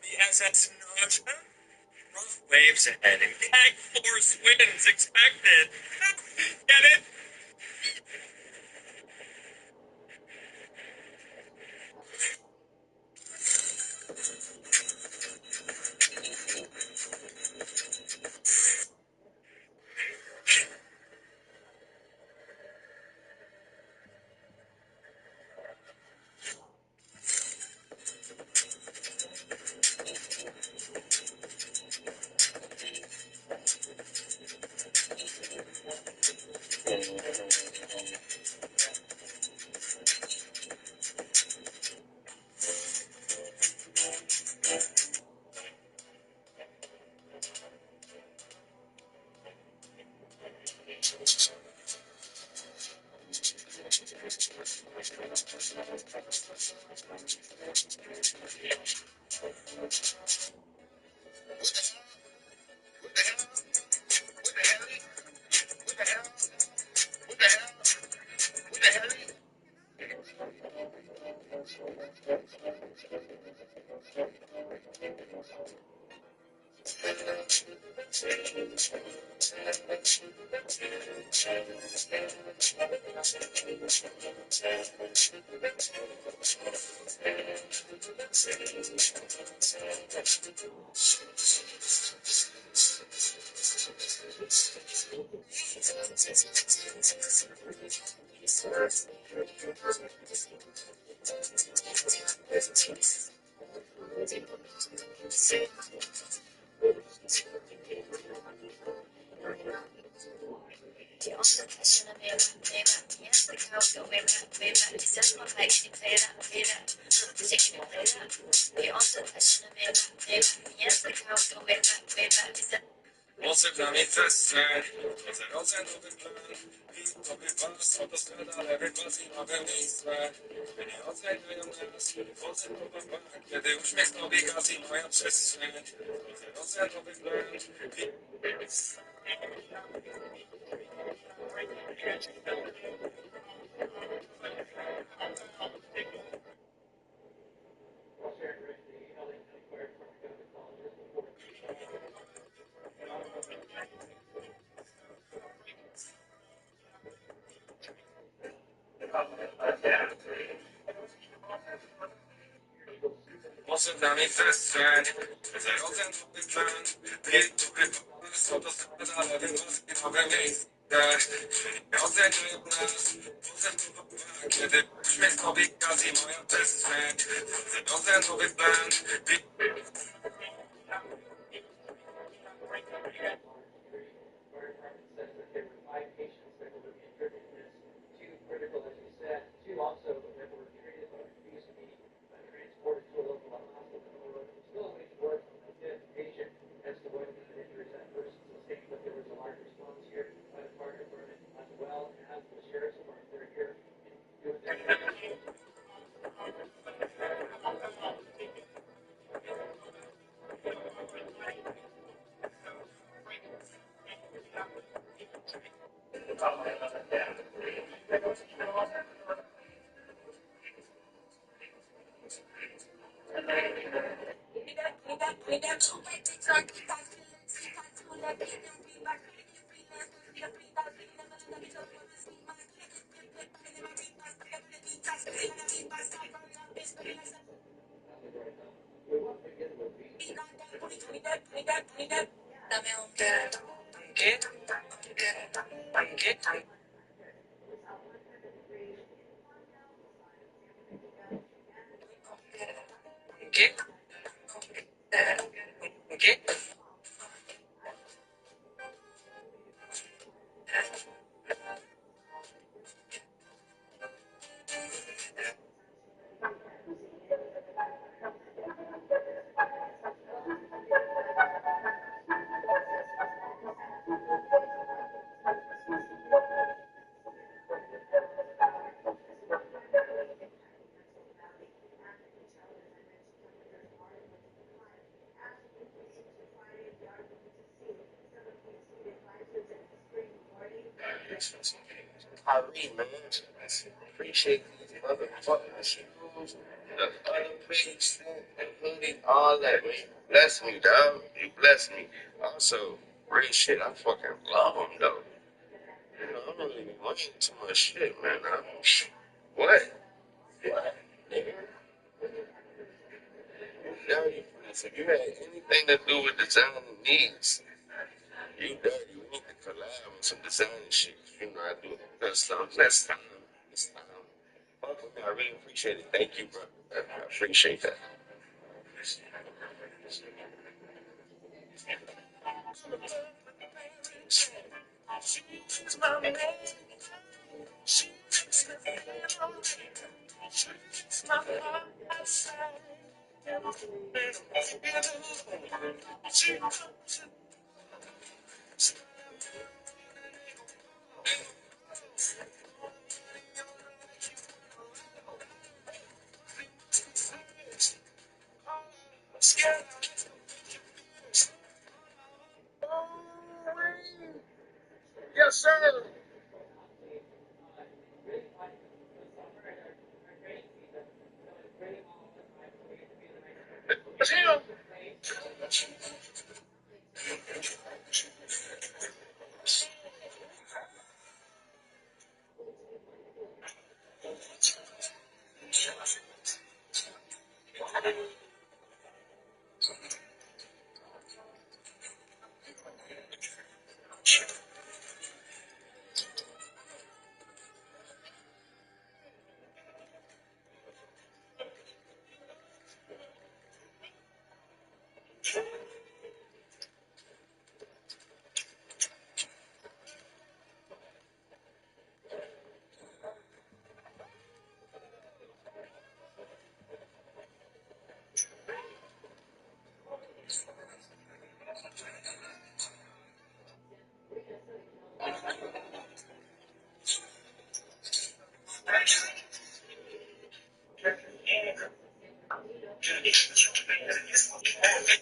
the SS Naja. Rough waves ahead and gag force winds expected. Get it? Die Außentasche mehr, jetzt the cows go way back. It says my like she play that. She can play that. Die Außentasche mehr, jetzt the cows go way back. It says Mosem na mi fester, az a rozen obydlan, to bywasz, autostrada, lewy pas i nowe miejsce. Nie odnajdują nas, wodzę po bombach, kiedy uśmiech dobiega i moja przestrzeń. Rozen obydlan, mosem na mi fester, az a rozen obydlan, to bywasz, autostrada, lewy pas i nowe miejsce. Nie odnajdują nas, wodzę po bombach, kiedy uśmiech dobiega i moja przestrzeń. Rozen obydlan, Fire department says that there were 5 patients that were injured in this. 2 critical, as you said. 2 also that were treated but refused to be transported to a local hospital. We're still waiting word from the fifth patient as to whether the injuries that person sustained, but there was a large response here by the fire department as well as the sheriff's department. They're here doing their dame un dedo. ¿qué? ¿Qué? ¿Qué? Kyrie, man. Appreciate these motherfucking shoes, the other page, the hoodie, all that, man. You bless me, dog. You bless me. Also, real shit, I fucking love them, though. You know, I don't really be wearing too much shit, man. What? What? Nigga? You dirty, please. If you had anything to do with designing needs, you dirty. We need to collab on some design shit. You know, I do it custom. Next time. Fuck with me. I really appreciate it. Thank you, bro. I appreciate that.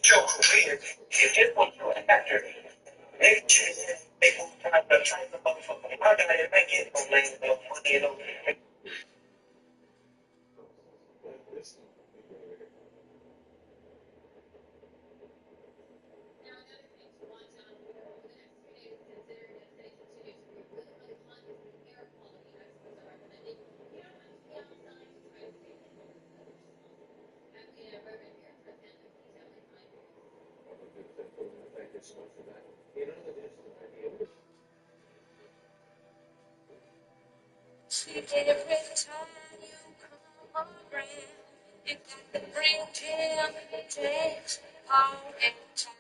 Your career, if it was your actor, make sure they will try to train the motherfucker. I gotta make it no land, no money, no. See, every time you come around, you got to bring temptation all the time.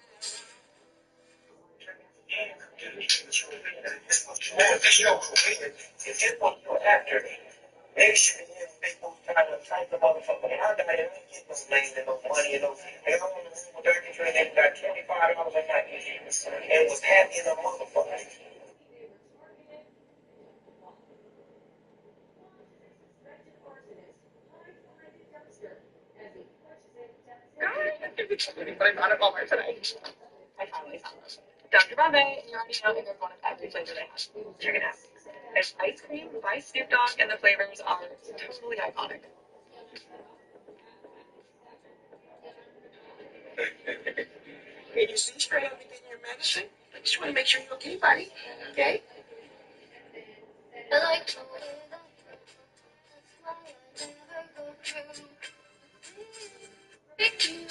It's your career, if it was your actor, make sure they will try to train the motherfucker. I gotta make it no land, no money, no. They don't want to room with 33, they got $25 a night, and was happy in a motherfucker. But I brought it over today. I finally found this. Dr. Bombay, and you already know there's one of every flavor they have. Check it out. It's ice cream by Snoop Dogg, and the flavors are totally iconic. Hey, you see straight up getting your medicine? I just want to make sure you're okay, buddy. Okay? I like the way that that's why I never go through. Thank you.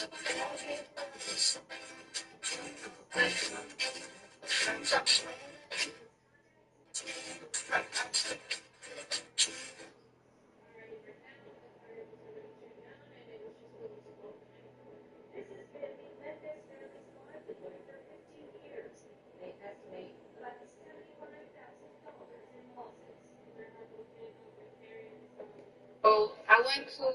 Oh, I went to.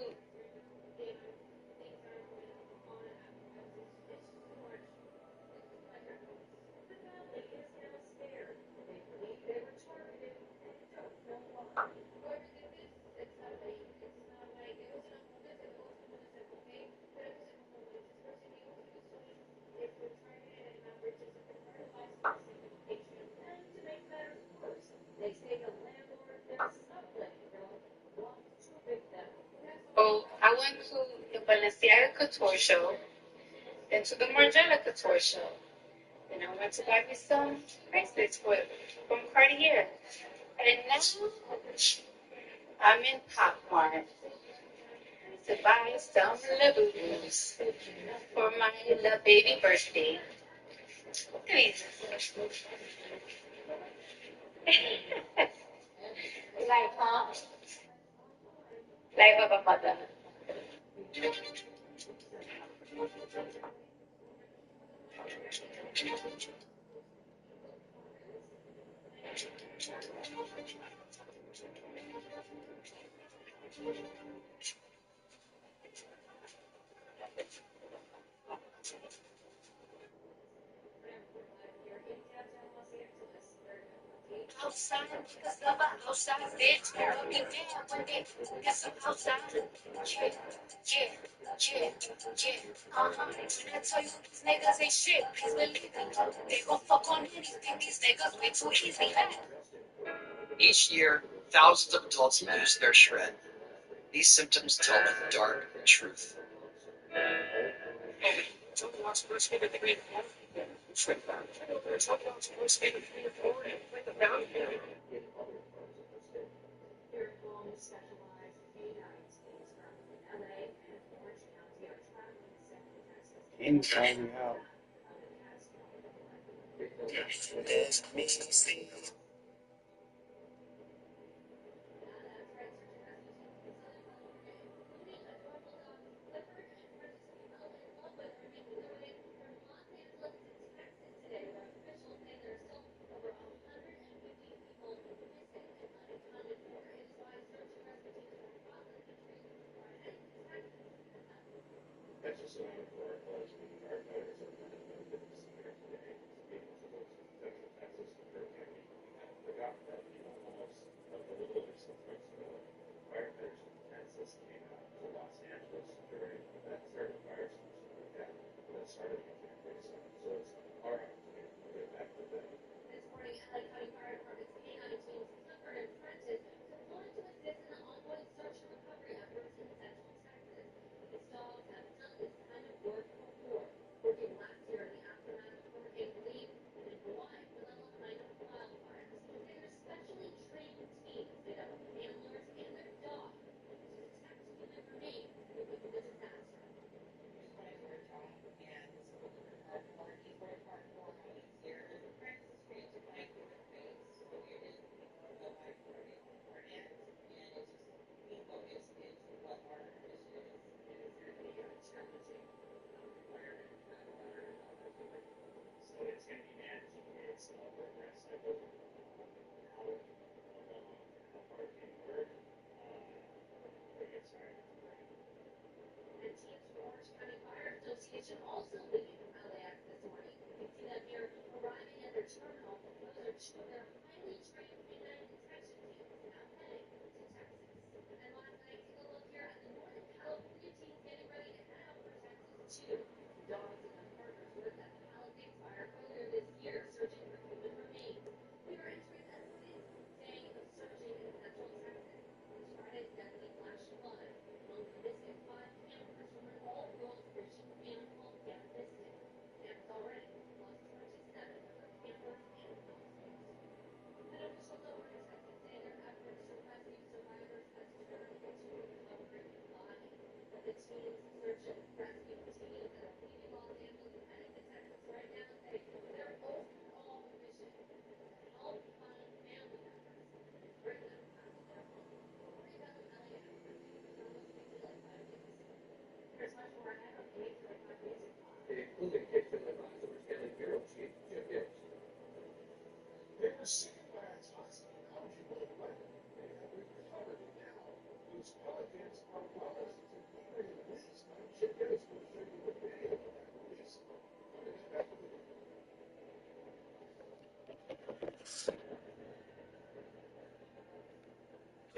Oh, I went to the Balenciaga Couture show, then to the Margiela Couture show. Then I went to buy me some bracelets from Cartier. And now I'm in Pop Mart to buy some Labubu's for my little baby birthday. Please. Life, huh? Life of a mother. Outside, because of a outside bitch. Looking down when they get some outside. Yeah, yeah, yeah, yeah. When I tell you these niggas ain't shit, please believe me. They gon' fuck on anything. These niggas way too easy. Each year, thousands of adults lose their shred. These symptoms tell the dark truth. Inside out.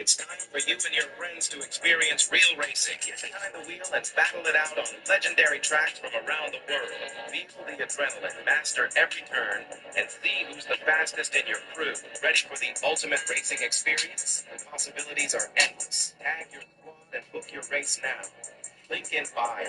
It's time for you and your friends to experience real racing. Get behind the wheel and battle it out on legendary tracks from around the world. Feel the adrenaline, master every turn, and see who's the fastest in your crew. Ready for the ultimate racing experience? The possibilities are endless. Tag your squad and book your race now. Link in bio.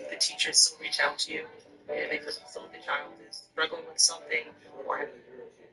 The teachers will reach out to you and they consult the child is struggling with something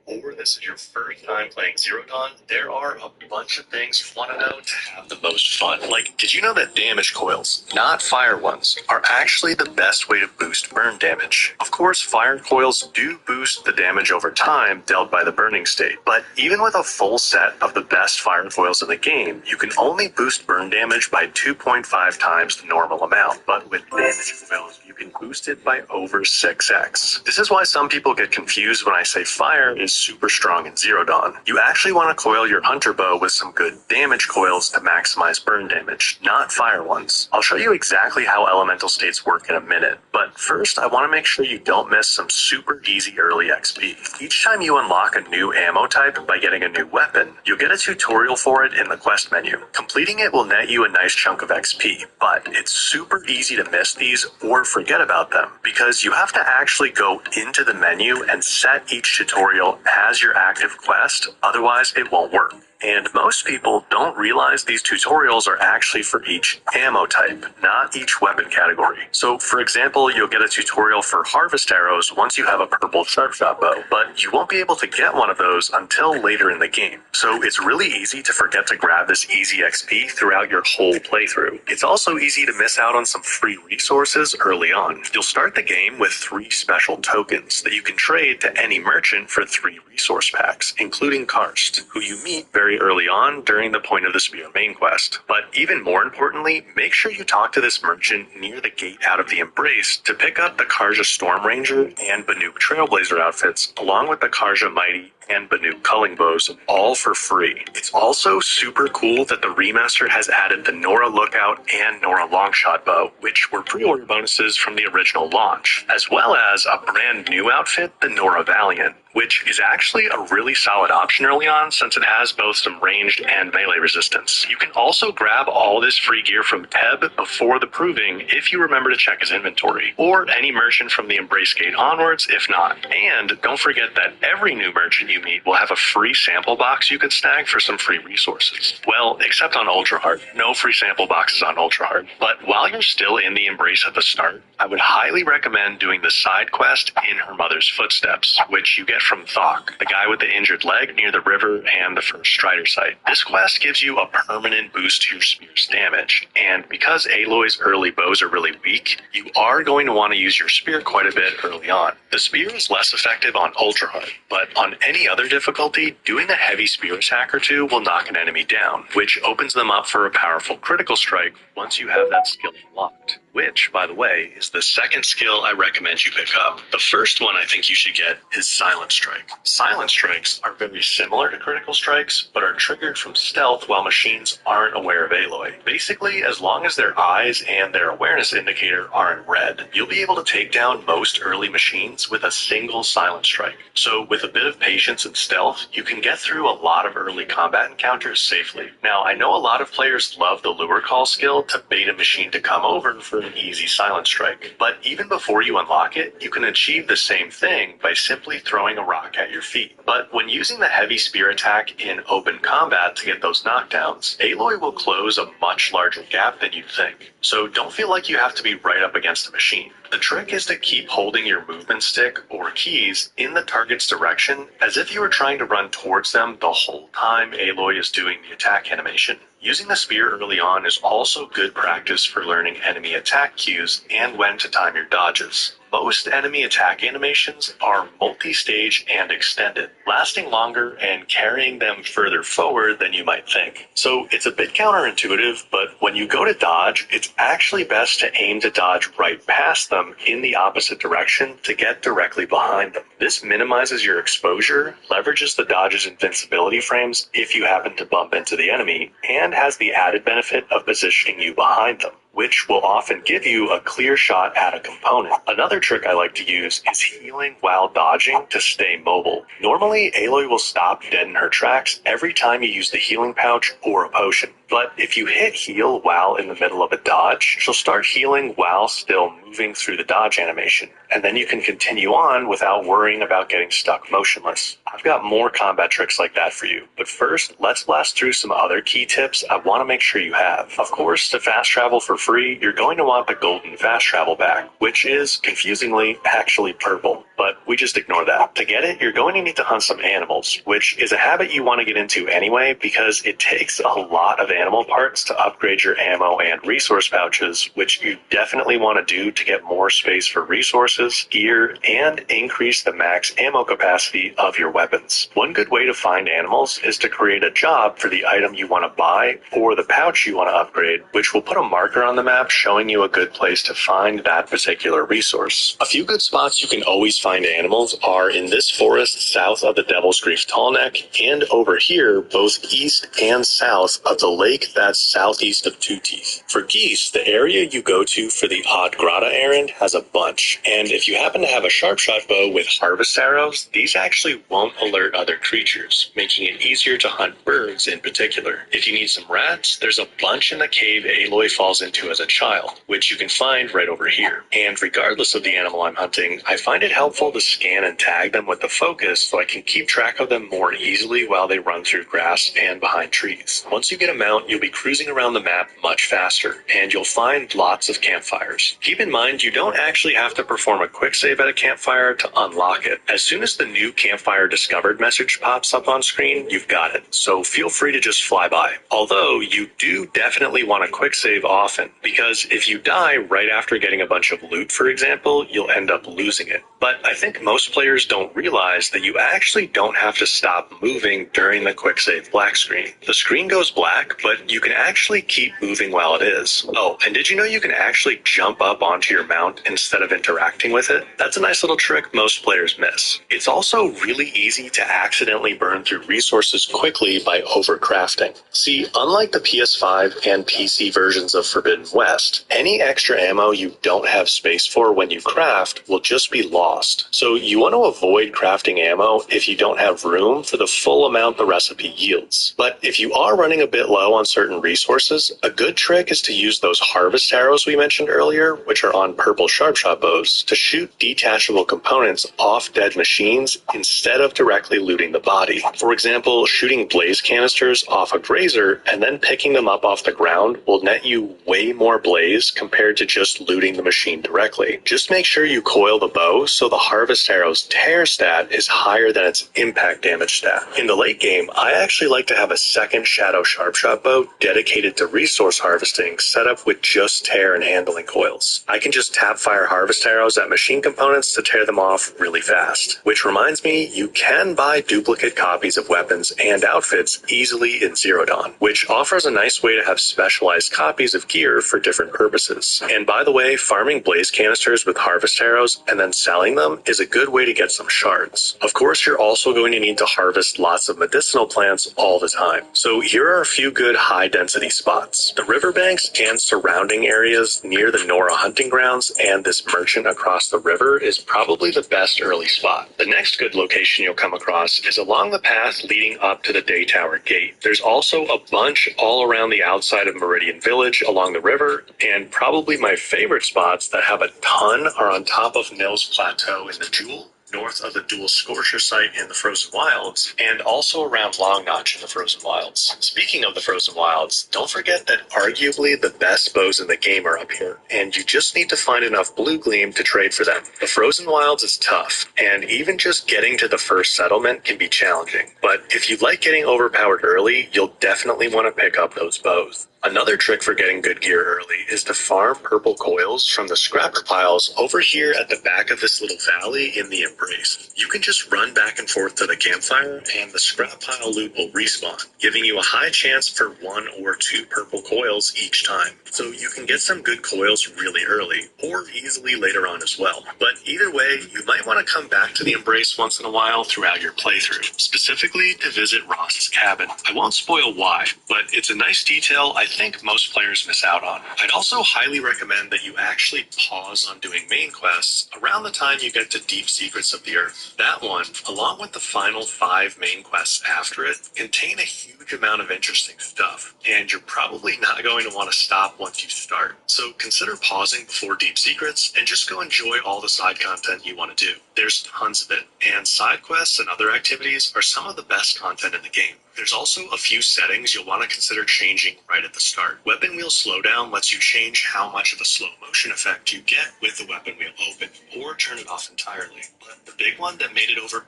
or this is your first time playing Zero Dawn, there are a bunch of things you want to know to have the most fun. Like, did you know that damage coils, not fire ones, are actually the best way to boost burn damage? Of course, fire coils do boost the damage over time dealt by the burning state, but even with a full set of the best fire coils in the game, you can only boost burn damage by 2.5 times the normal amount. But with damage coils, you can boost it by over 6x. This is why some people get confused when I say fire is super strong in Zero Dawn. You actually want to coil your hunter bow with some good damage coils to maximize burn damage, not fire ones. I'll show you exactly how elemental states work in a minute, but first I want to make sure you don't miss some super easy early XP. Each time you unlock a new ammo type by getting a new weapon, you'll get a tutorial for it in the quest menu. Completing it will net you a nice chunk of XP, but it's super easy to miss these or forget about them, because you have to actually go into the menu and set each tutorial as your active quest, otherwise it won't work. And most people don't realize these tutorials are actually for each ammo type, not each weapon category. So for example, you'll get a tutorial for harvest arrows once you have a purple sharpshot bow, but you won't be able to get one of those until later in the game. So it's really easy to forget to grab this easy XP throughout your whole playthrough. It's also easy to miss out on some free resources early on. You'll start the game with 3 special tokens that you can trade to any merchant for 3 resource packs, including Karst, who you meet very early on during the Point of the Spear main quest. But even more importantly, make sure you talk to this merchant near the gate out of the Embrace to pick up the Karja Storm Ranger and Banuk Trailblazer outfits, along with the Karja Mighty and Banuk culling bows, all for free. It's also super cool that the remaster has added the Nora Lookout and Nora Longshot bow, which were pre-order bonuses from the original launch, as well as a brand new outfit, the Nora Valiant, which is actually a really solid option early on since it has both some ranged and melee resistance. You can also grab all this free gear from Teb before the proving if you remember to check his inventory, or any merchant from the Embrace Gate onwards if not. And don't forget that every new merchant you meet will have a free sample box you can snag for some free resources. Well, except on Ultra Hard. No free sample boxes on Ultra Hard. But while you're still in the Embrace at the start, I would highly recommend doing the side quest In Her Mother's Footsteps, which you get from Thok, the guy with the injured leg near the river and the first Strider site. This quest gives you a permanent boost to your spear's damage, and because Aloy's early bows are really weak, you are going to want to use your spear quite a bit early on. The spear is less effective on Ultra Hard, but on any other difficulty, doing a heavy spear attack or two will knock an enemy down, which opens them up for a powerful critical strike once you have that skill unlocked. Which, by the way, is the second skill I recommend you pick up. The first one I think you should get is Silent Strike. Silent Strikes are very similar to critical strikes, but are triggered from stealth while machines aren't aware of Aloy. Basically, as long as their eyes and their awareness indicator are in red, you'll be able to take down most early machines with a single Silent Strike. So with a bit of patience and stealth, you can get through a lot of early combat encounters safely. Now, I know a lot of players love the Lure Call skill to bait a machine to come over for an easy Silent Strike, but even before you unlock it, you can achieve the same thing by simply throwing a rock at your feet. But when using the heavy spear attack in open combat to get those knockdowns, Aloy will close a much larger gap than you'd think. So don't feel like you have to be right up against the machine. The trick is to keep holding your movement stick or keys in the target's direction as if you were trying to run towards them the whole time Aloy is doing the attack animation. Using the spear early on is also good practice for learning enemy attack cues and when to time your dodges. Most enemy attack animations are multi-stage and extended, lasting longer and carrying them further forward than you might think. So it's a bit counterintuitive, but when you go to dodge, it's actually best to aim to dodge right past them in the opposite direction to get directly behind them. This minimizes your exposure, leverages the dodge's invincibility frames if you happen to bump into the enemy, and has the added benefit of positioning you behind them, which will often give you a clear shot at a component. Another trick I like to use is healing while dodging to stay mobile. Normally, Aloy will stop dead in her tracks every time you use the healing pouch or a potion. But if you hit heal while in the middle of a dodge, she'll start healing while still moving through the dodge animation, and then you can continue on without worrying about getting stuck motionless. I've got more combat tricks like that for you, but first, let's blast through some other key tips I want to make sure you have. Of course, to fast travel for free, you're going to want the golden fast travel bag, which is, confusingly, actually purple, but we just ignore that. To get it, you're going to need to hunt some animals, which is a habit you want to get into anyway because it takes a lot of animal parts to upgrade your ammo and resource pouches, which you definitely want to do to get more space for resources, gear, and increase the max ammo capacity of your weapons. One good way to find animals is to create a job for the item you want to buy or the pouch you want to upgrade, which will put a marker on the map showing you a good place to find that particular resource. A few good spots you can always find animals are in this forest south of the Devil's Grief Tallneck and over here both east and south of the lake lake that's southeast of Two Teeth. For geese, the area you go to for the Odd Grata errand has a bunch, and if you happen to have a sharp shot bow with harvest arrows, these actually won't alert other creatures, making it easier to hunt birds in particular. If you need some rats, there's a bunch in the cave Aloy falls into as a child, which you can find right over here. And regardless of the animal I'm hunting, I find it helpful to scan and tag them with the focus so I can keep track of them more easily while they run through grass and behind trees. Once you get a mount, you'll be cruising around the map much faster, and you'll find lots of campfires. Keep in mind, you don't actually have to perform a quick save at a campfire to unlock it. As soon as the new campfire discovered message pops up on screen, you've got it, so feel free to just fly by. Although, you do definitely want a quick save often, because if you die right after getting a bunch of loot, for example, you'll end up losing it. But I think most players don't realize that you actually don't have to stop moving during the quick save black screen. The screen goes black, but you can actually keep moving while it is. Oh, and did you know you can actually jump up onto your mount instead of interacting with it? That's a nice little trick most players miss. It's also really easy to accidentally burn through resources quickly by overcrafting. See, unlike the PS5 and PC versions of Forbidden West, any extra ammo you don't have space for when you craft will just be lost. So you want to avoid crafting ammo if you don't have room for the full amount the recipe yields. But if you are running a bit low on certain resources, a good trick is to use those harvest arrows we mentioned earlier, which are on purple sharpshot bows, to shoot detachable components off dead machines instead of directly looting the body. For example, shooting blaze canisters off a grazer and then picking them up off the ground will net you way more blaze compared to just looting the machine directly. Just make sure you coil the bow so the harvest arrow's tear stat is higher than its impact damage stat. In the late game, I actually like to have a second shadow sharpshot bow dedicated to resource harvesting set up with just tear and handling coils. I can just tap fire harvest arrows at machine components to tear them off really fast. Which reminds me, you can buy duplicate copies of weapons and outfits easily in Zero Dawn, which offers a nice way to have specialized copies of gear for different purposes. And by the way, farming blaze canisters with harvest arrows and then selling them is a good way to get some shards. Of course, you're also going to need to harvest lots of medicinal plants all the time. So here are a few good high density spots. The riverbanks and surrounding areas near the Nora hunting grounds and this merchant across the river is probably the best early spot. The next good location you'll come across is along the path leading up to the Day Tower Gate. There's also a bunch all around the outside of Meridian Village along the river, and probably my favorite spots that have a ton are on top of Nils Plateau in the Jewel, north of the Dual Scorcher site in the Frozen Wilds, and also around Long Notch in the Frozen Wilds. Speaking of the Frozen Wilds, don't forget that arguably the best bows in the game are up here, and you just need to find enough Blue Gleam to trade for them. The Frozen Wilds is tough, and even just getting to the first settlement can be challenging, but if you like getting overpowered early, you'll definitely want to pick up those bows. Another trick for getting good gear early is to farm purple coils from the scrapper piles over here at the back of this little valley in the Embrace. You can just run back and forth to the campfire and the scrap pile loot will respawn, giving you a high chance for 1 or 2 purple coils each time. So you can get some good coils really early, or easily later on as well. But either way, you might want to come back to the Embrace once in a while throughout your playthrough, specifically to visit Ross's cabin. I won't spoil why, but it's a nice detail I think most players miss out on. I'd also highly recommend that you actually pause on doing main quests around the time you get to Deep Secrets of the Earth. That one, along with the final 5 main quests after it, contain a huge amount of interesting stuff, and you're probably not going to want to stop once you start. So consider pausing before Deep Secrets and just go enjoy all the side content you want to do. There's tons of it, and side quests and other activities are some of the best content in the game. There's also a few settings you'll want to consider changing right at the start. Weapon wheel slowdown lets you change how much of a slow motion effect you get with the weapon wheel open, or turn it off entirely. But the big one that made it over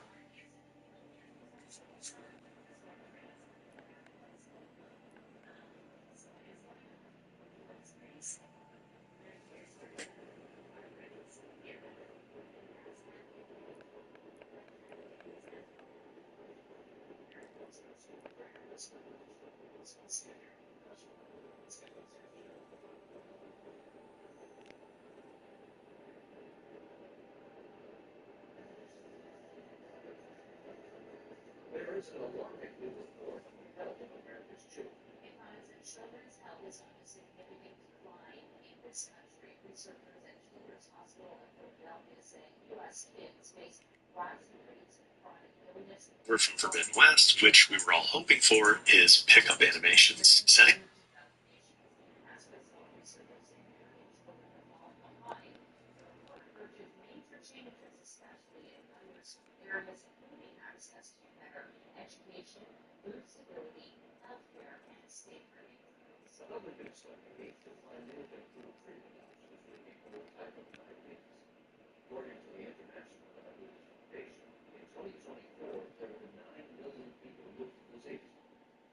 There is no one who was born in America's Jew. Word from Forbidden West, which we were all hoping for, is pickup animations. Setting According to the International Diabetes Foundation, in 2024, there were 9 million people with disease.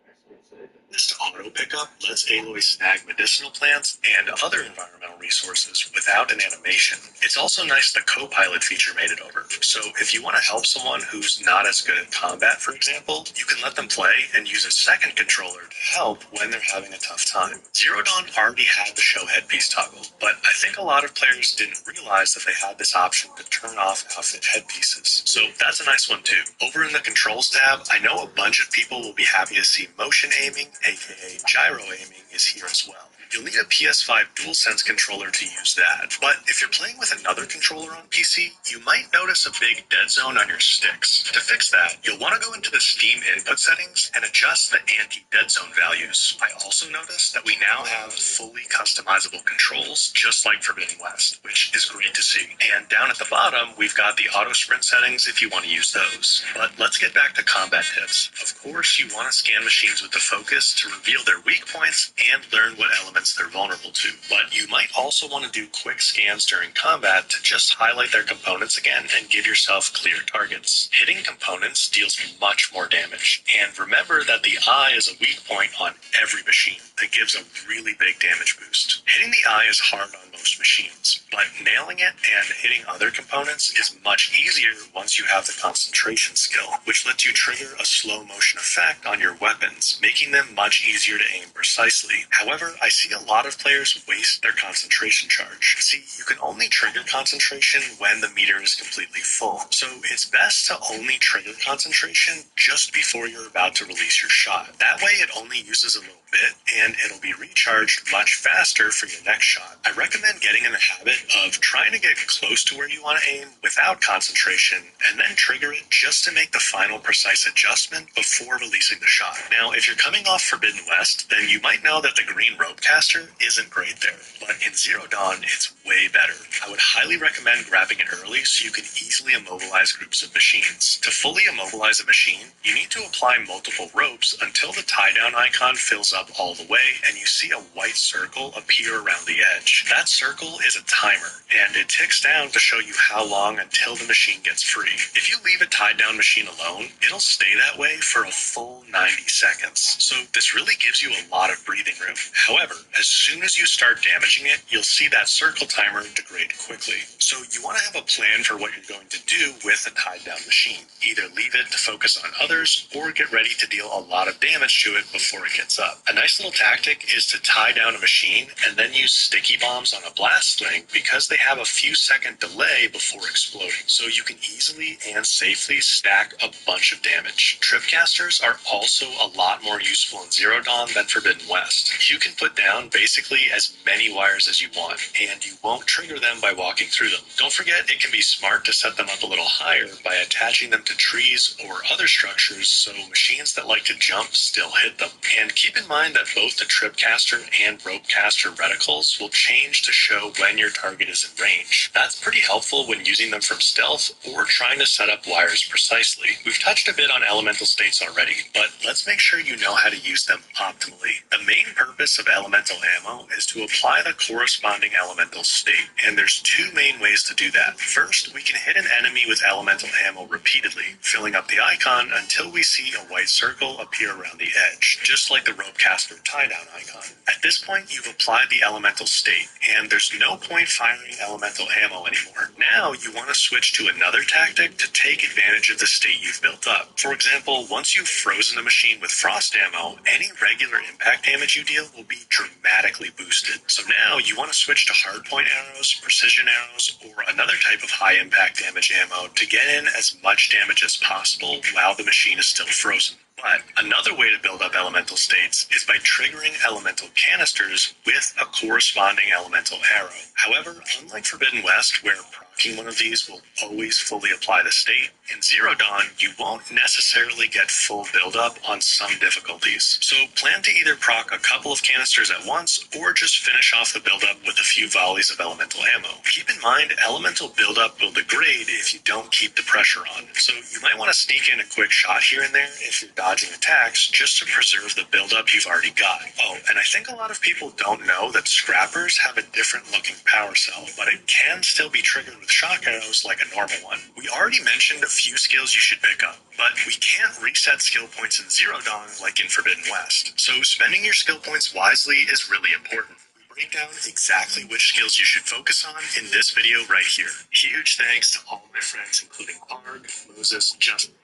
Experts say that this auto pickup lets Aloy snag medicinal plants and other environmental resources without an animation. It's also nice the co-pilot feature made it over. So if you want to help someone who's not as good at combat, for example, you can let them play and use a second controller to help when they're having a tough time. Zero Dawn already had the show headpiece toggle, but I think a lot of players didn't realize that they had this option to turn off outfit headpieces. So that's a nice one too. Over in the controls tab, I know a bunch of people will be happy to see motion aiming, aka gyro aiming, is here as well. You'll need a PS5 DualSense controller to use that, but if you're playing with another controller on PC, you might notice a big dead zone on your sticks. To fix that, you'll want to go into the Steam input settings and adjust the anti-dead zone values. I also noticed that we now have fully customizable controls, just like Forbidden West, which is great to see. And down at the bottom, we've got the auto sprint settings if you want to use those. But let's get back to combat tips. Of course, you want to scan machines with the focus to reveal their weak points and learn what elements they're vulnerable to. But you might also want to do quick scans during combat to just highlight their components again and give yourself clear targets. Hitting components deals much more damage. And remember that the eye is a weak point on every machine that gives a really big damage boost. Hitting the eye is hard on most machines, but nailing it and hitting other components is much easier once you have the concentration skill, which lets you trigger a slow motion effect on your weapons, making them much easier to aim precisely. However, I see a lot of players waste their concentration charge. See, you can only trigger concentration when the meter is completely full, so it's best to only trigger concentration just before you're about to release your shot. That way it only uses a little bit and it'll be recharged much faster for your next shot. I recommend getting in the habit of trying to get close to where you want to aim without concentration and then trigger it just to make the final precise adjustment before releasing the shot. Now, if you're coming off Forbidden West, then you might know that the green ropecaster isn't great there, but in Zero Dawn, it's way better. I would highly recommend grabbing it early so you can easily immobilize groups of machines. To fully immobilize a machine, you need to apply multiple ropes until the tie-down icon fills up all the way and you see a white circle appear around the edge. That circle is a timer, and it ticks down to show you how long until the machine gets free. If you leave a tied-down machine alone, it'll stay that way for a full 90 seconds. So this really gives you a lot of breathing room. However, as soon as you start damaging it, you'll see that circle timer degrade quickly. So you want to have a plan for what you're going to do with a tied-down machine. Either leave it to focus on others, or get ready to deal a lot of damage to it before it gets up. A nice little tactic is to tie down a machine and then use sticky bombs on a blast string because they have a few second delay before exploding, so you can easily and safely stack a bunch of damage. Tripcasters are also a lot more useful in Zero Dawn than Forbidden West. You can put down basically as many wires as you want, and you won't trigger them by walking through them. Don't forget, it can be smart to set them up a little higher by attaching them to trees or other structures so machines that like to jump still hit them. And keep in mind that both the Tripcaster and Ropecaster reticles will change to show when your target is in range. That's pretty helpful when using them from stealth or trying to set up wires precisely. We've touched a bit on elemental states already, but let's make sure you know how to use them optimally. The main purpose of elemental ammo is to apply the corresponding elemental state, and there's two main ways to do that. First, we can hit an enemy with elemental ammo repeatedly, filling up the icon until we see a white circle appear around the edge, just like the Ropecaster tie-down icon. At this point, you've applied the elemental state, and there's no point firing elemental ammo anymore. Now, you want to switch to another tactic to take advantage of the state you've built up. For example, once you've frozen a machine with frost ammo, any regular impact damage you deal will be dramatically boosted. So now you want to switch to hardpoint arrows, precision arrows, or another type of high impact damage ammo to get in as much damage as possible while the machine is still frozen. But another way to build up elemental states is by triggering elemental canisters with a corresponding elemental arrow. However, unlike Forbidden West, where proccing one of these will always fully apply the state, in Zero Dawn you won't necessarily get full buildup on some difficulties. So plan to either proc a couple of canisters at once, or just finish off the buildup with a few volleys of elemental ammo. Keep in mind, elemental buildup will degrade if you don't keep the pressure on, so you might want to sneak in a quick shot here and there if you're dodging attacks, just to preserve the buildup you've already got. Oh, and I think a lot of people don't know that scrappers have a different looking power cell, but it can still be triggered with shock arrows like a normal one. We already mentioned a few skills you should pick up, but we can't reset skill points in Zero Dawn like in Forbidden West, so spending your skill points wisely is really important. We break down exactly which skills you should focus on in this video right here. Huge thanks to all my friends, including Arg, Moses, Justin.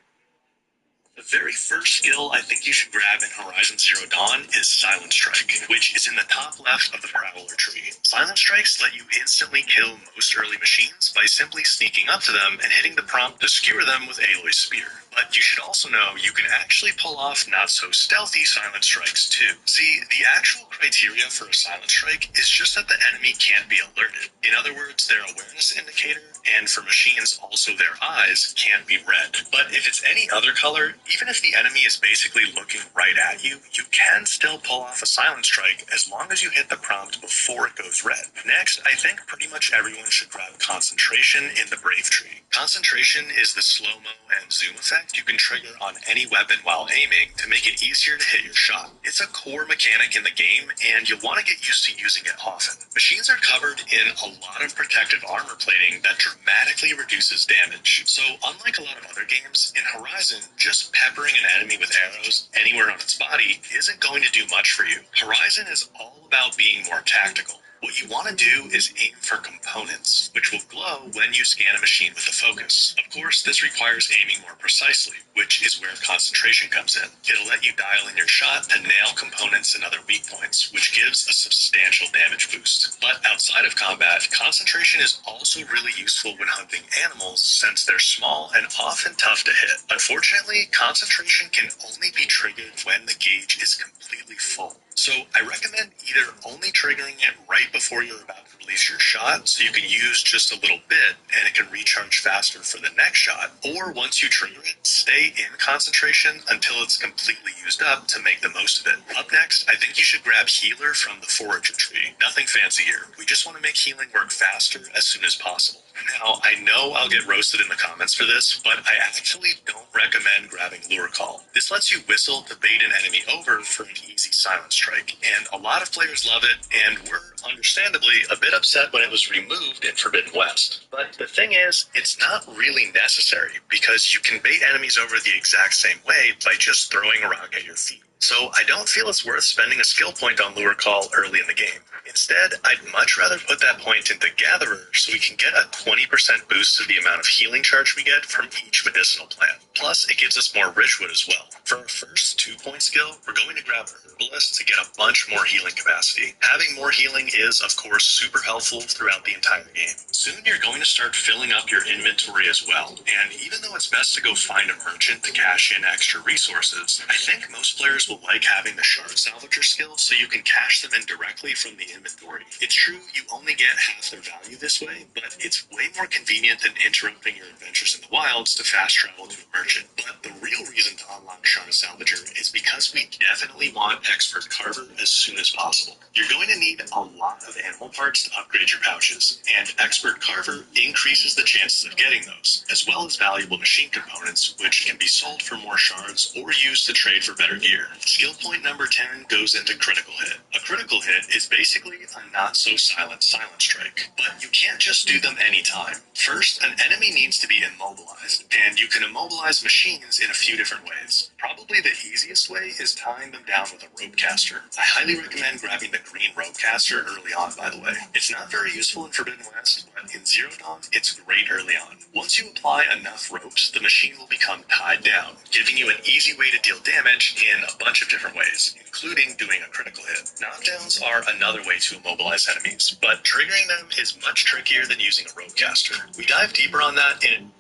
The very first skill I think you should grab in Horizon Zero Dawn is Silent Strike, which is in the top left of the Prowler tree. Silent Strikes let you instantly kill most early machines by simply sneaking up to them and hitting the prompt to skewer them with Aloy's Spear. But you should also know you can actually pull off not-so-stealthy Silent Strikes too. See, the actual criteria for a Silent Strike is just that the enemy can't be alerted. In other words, their awareness indicator, and for machines also their eyes, can't be red. But if it's any other color, even if the enemy is basically looking right at you, you can still pull off a Silent Strike as long as you hit the prompt before it goes red. Next, I think pretty much everyone should grab Concentration in the Brave tree. Concentration is the slow-mo and zoom effect you can trigger on any weapon while aiming to make it easier to hit your shot. It's a core mechanic in the game, and you'll want to get used to using it often. Machines are covered in a lot of protective armor plating that dramatically reduces damage. So unlike a lot of other games, in Horizon, just peppering an enemy with arrows anywhere on its body isn't going to do much for you. Horizon is all about being more tactical. What you want to do is aim for components, which will glow when you scan a machine with a focus. Of course, this requires aiming more precisely, which is where concentration comes in. It'll let you dial in your shot to nail components and other weak points, which gives a substantial damage boost. But outside of combat, concentration is also really useful when hunting animals, since they're small and often tough to hit. Unfortunately, concentration can only be triggered when the gauge is completely full. So I recommend either only triggering it right before you're about to release your shot, so you can use just a little bit and it can recharge faster for the next shot, or once you trigger it, stay in concentration until it's completely used up to make the most of it. Up next, I think you should grab Healer from the Forager tree. Nothing fancy here. We just want to make healing work faster as soon as possible. Now, I know I'll get roasted in the comments for this, but I actually don't recommend grabbing Lure Call. This lets you whistle to bait an enemy over for an easy silent strike, and a lot of players love it, and were, understandably, a bit upset when it was removed in Forbidden West. But the thing is, it's not really necessary, because you can bait enemies over the exact same way by just throwing a rock at your feet. So I don't feel it's worth spending a skill point on Lure Call early in the game. Instead, I'd much rather put that point into Gatherer so we can get a 20% boost to the amount of healing charge we get from each medicinal plant. Plus, it gives us more Ridgewood as well. For our first 2-point skill, we're going to grab Herbalist to get a bunch more healing capacity. Having more healing is, of course, super helpful throughout the entire game. Soon you're going to start filling up your inventory as well, and even though it's best to go find a merchant to cash in extra resources, I think most players will like having the Shard Salvager skill so you can cash them in directly from the inventory. It's true you only get half their value this way, but it's way more convenient than interrupting your adventures in the wilds to fast travel to a merchant. But the real reason to unlock Shard Salvager is because we definitely want Expert Carver as soon as possible. You're going to need a lot of animal parts to upgrade your pouches, and Expert Carver increases the chances of getting those, as well as valuable machine components, which can be sold for more shards or used to trade for better gear. Skill point number 10 goes into Critical Hit. A critical hit is basically a not-so-silent silent strike, but you can't just do them anytime. First, an enemy needs to be immobilized, and you can immobilize machines in a few different ways. Probably the easiest way is tying them down with a rope caster. I highly recommend grabbing the green rope caster early on, by the way. It's not very useful in Forbidden West, but in Zero Dawn, it's great early on. Once you apply enough ropes, the machine will become tied down, giving you an easy way to deal damage in a bunch of different ways, including doing a critical hit. Knockdowns are another way to immobilize enemies, but triggering them is much trickier than using a rope caster. We dive deeper on that in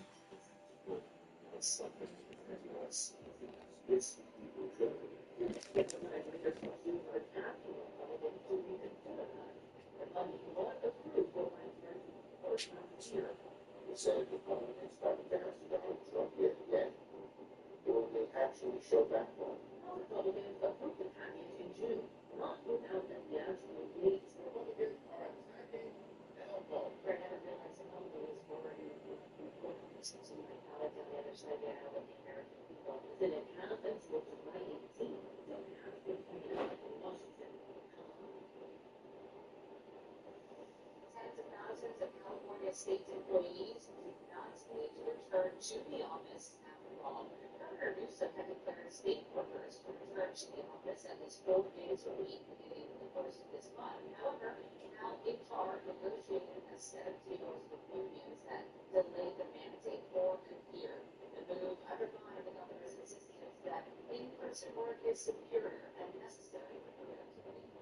Millions of California state employees do not need to return to the office after all. Governor Newsom had declared state workers to return to the office at least 4 days a week beginning with the first of this month. However, now HR negotiated a set of deals with unions that delayed the mandate for a year. The move undermined the governor's insistence that in-person work is superior and necessary for productivity.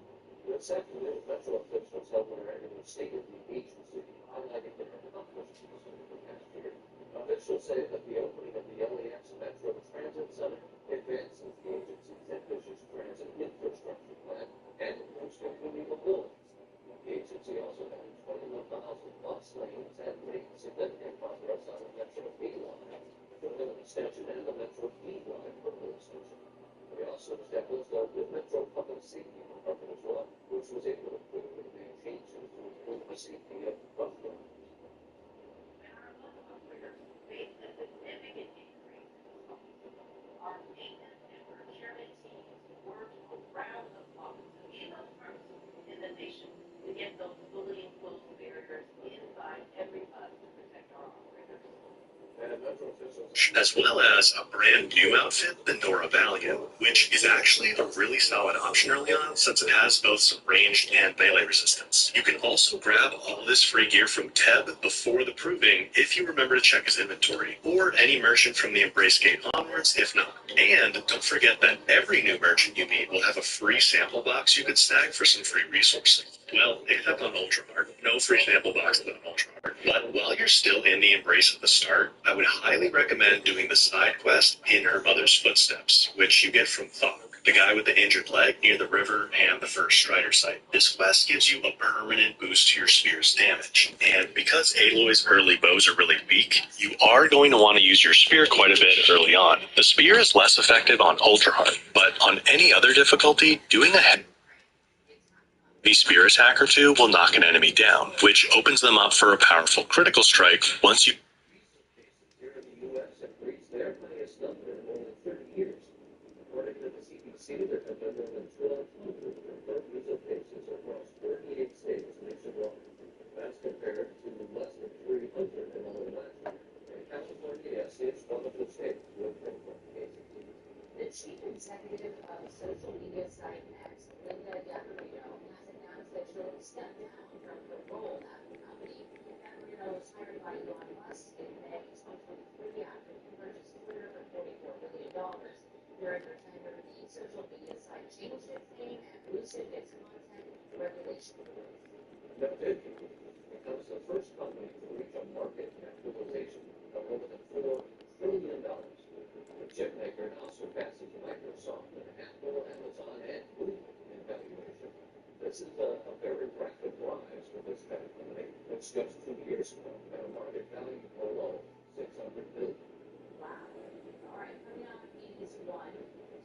This afternoon, Metro officials held their annual State of the Agency, highlighting their accomplishments over the past year. Officials say that the opening of the LAX Metro Transit Center advances the agency's ambitious transit infrastructure plan and improves community mobility. The agency also added 21,000 bus lanes and made significant progress on the Metro B line, building an extension and the Metro B line purple extension. They also established the Metro Public Safety Department as well, which was able to quickly make changes to improve the safety of bus drivers. Our maintenance and procurement teams worked around the clock to be the first in the nation to get those fully enclosed barriers inside every bus to protect our operators. And Metro officials As well as a brand new outfit, the Nora Valiant, which is actually a really solid option early on since it has both some ranged and melee resistance. You can also grab all this free gear from Teb before the proving if you remember to check his inventory, or any merchant from the Embrace Gate onwards if not. And don't forget that every new merchant you meet will have a free sample box you could snag for some free resources. Well, except on Ultramart. No free sample boxes on Ultramart. But while you're still in the Embrace at the start, I would highly recommend doing the side quest in Her Mother's Footsteps, which you get from Thog, the guy with the injured leg near the river and the first Strider site. This quest gives you a permanent boost to your spear's damage, and because Aloy's early bows are really weak, you are going to want to use your spear quite a bit early on. The spear is less effective on Ultra Hard, but on any other difficulty, doing a heavy spear attack or two will knock an enemy down, which opens them up for a powerful critical strike once you here in the U.S. have reached their highest number in more than 30 years. According to the CDC, there have been more than 1,200 burglaries of cases across 38 states nationwide. That's compared to less than 300 in all last year. And California, yes, is one of the states with burglary cases. The chief executive of social media site X, Linda Yaccarino, has announced that she'll step down from her role at the company. Yaccarino was hired by Elon Musk in May 2023 after he purchased Twitter for $44 billion. During her tenure, the social media site changed its name and boosted its content regulation rules. Noted, it becomes the first company to reach a market capitalization of over than $4 trillion. The chip maker now surpasses Microsoft and Apple, Amazon, and Google in valuation. This is a very rapid rise for this kind of company, which just 2 years ago had a market value below $600 billion. Wow. All right, coming up, he's won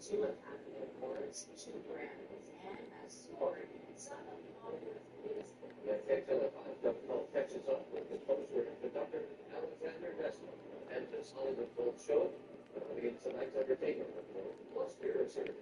2 Academy Awards, 2 Grammys, and has scored some of Hollywood's biggest hits. Let's take the 5 catches up with composer and conductor Alexander Desplat and this Hollywood Film Show. Begin tonight's entertainment report. Plus, here is here.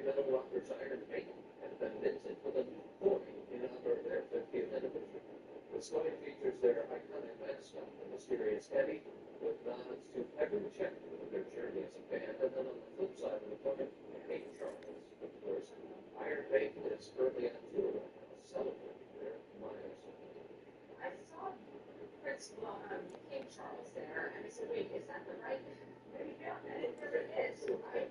metal rockers Iron Maiden have been minted with a new coin in honor of their 50th anniversary. The coin features their iconic mascot, the Mysterious Eddie, with nods to every chapter of their journey as a band. And then on the flip side of the coin, King Charles. Of course, Iron Maiden is currently on tour right now, celebrating their milestone. I saw Prince King Charles there, and I said, wait, is that the right? Yeah, and it is. Right?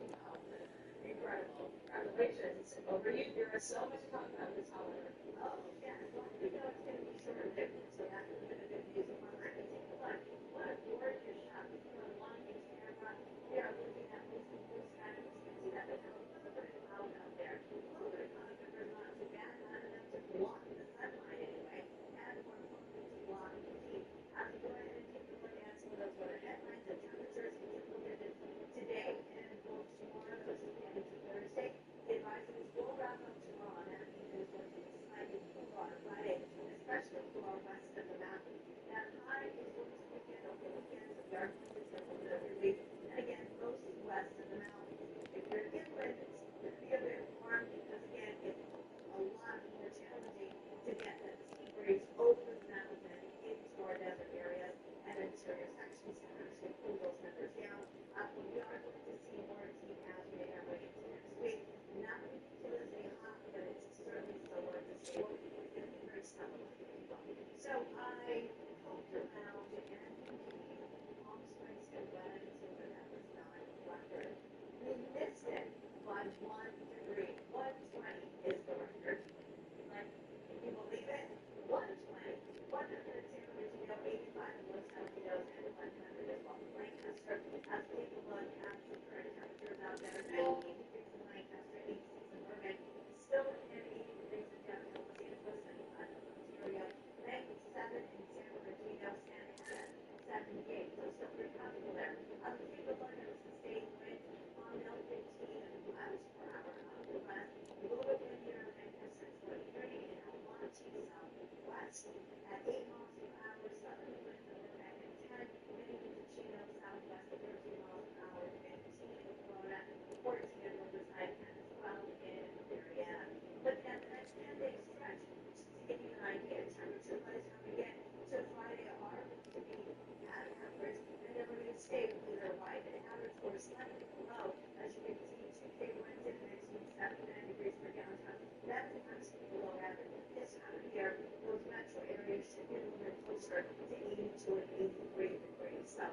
Incredible. Congratulations. Over you. There is so much to talk about this holiday. Oh, yeah. Well, we know it's going to be terrific. So that's a bit of good news. Take a look. What a gorgeous shot. This is a launching camera. We are looking at mostly blue sky. You can see that there's a little bit of cloud out there. A little bit of cloud, but there's not too bad. Not enough to block the sunlight anyway. And more importantly, to block the heat. Go ahead and take a look at some of those weather headlines and temperatures. We took a look at this today and both tomorrow. This is the end of Thursday. The advisories will wrap up tomorrow. That means it's going to be slightly cooler on Friday, especially for our west of the mountain. That high is going to begin over the weekend, so dark winds are a little bit of relief. And again, mostly west of the mountain. If you're inland, it's going to be a bit warm because, again, it's a lot more challenging to get that sea breeze over the mountain into our desert areas and interior sections to actually cool those numbers down. We are going to see more heat as we make our way into next week. Not ridiculously hot, but it's certainly still going to stay. It's going to be very summer. So I poked around and Palm Springs and went into the numbers 9 record. We missed it by 1 degree. 120 is the record. Like, can you believe it? 120. 100 in San Bernardino, 85 in Los Altos, and 100 as well in Lancaster. As we take a look at the current temperatures out there, 98 degrees in Lancaster, 86 in Burbank, still at 80 degrees in downtown Los Angeles, 75 in Ontario, 97 in San Bernardino, Santa Ana, 78. So still pretty comfortable there. As we take a look at the sustained wind, on L 15 miles per hour out of the west, a little bit windier in Lancaster, 2030, and Almonte southwest at 8 miles per hour, southern winds in Burbank at 10, heading into Chino southwest at 13 miles per hour, 15 in Corona, 14 in Riverside, and 12 in Marietta. Looking at the next 10-day stretch, just to give you an idea, temperature by the time we get to Friday are going to be at average, and then we're going to stay either right at average or slightly below. As you can see, Tuesday, Wednesday, the next week, 79 degrees for downtown. That is actually below average. This time of year, those metro areas should be a little bit closer to 82 and 83 degrees. So,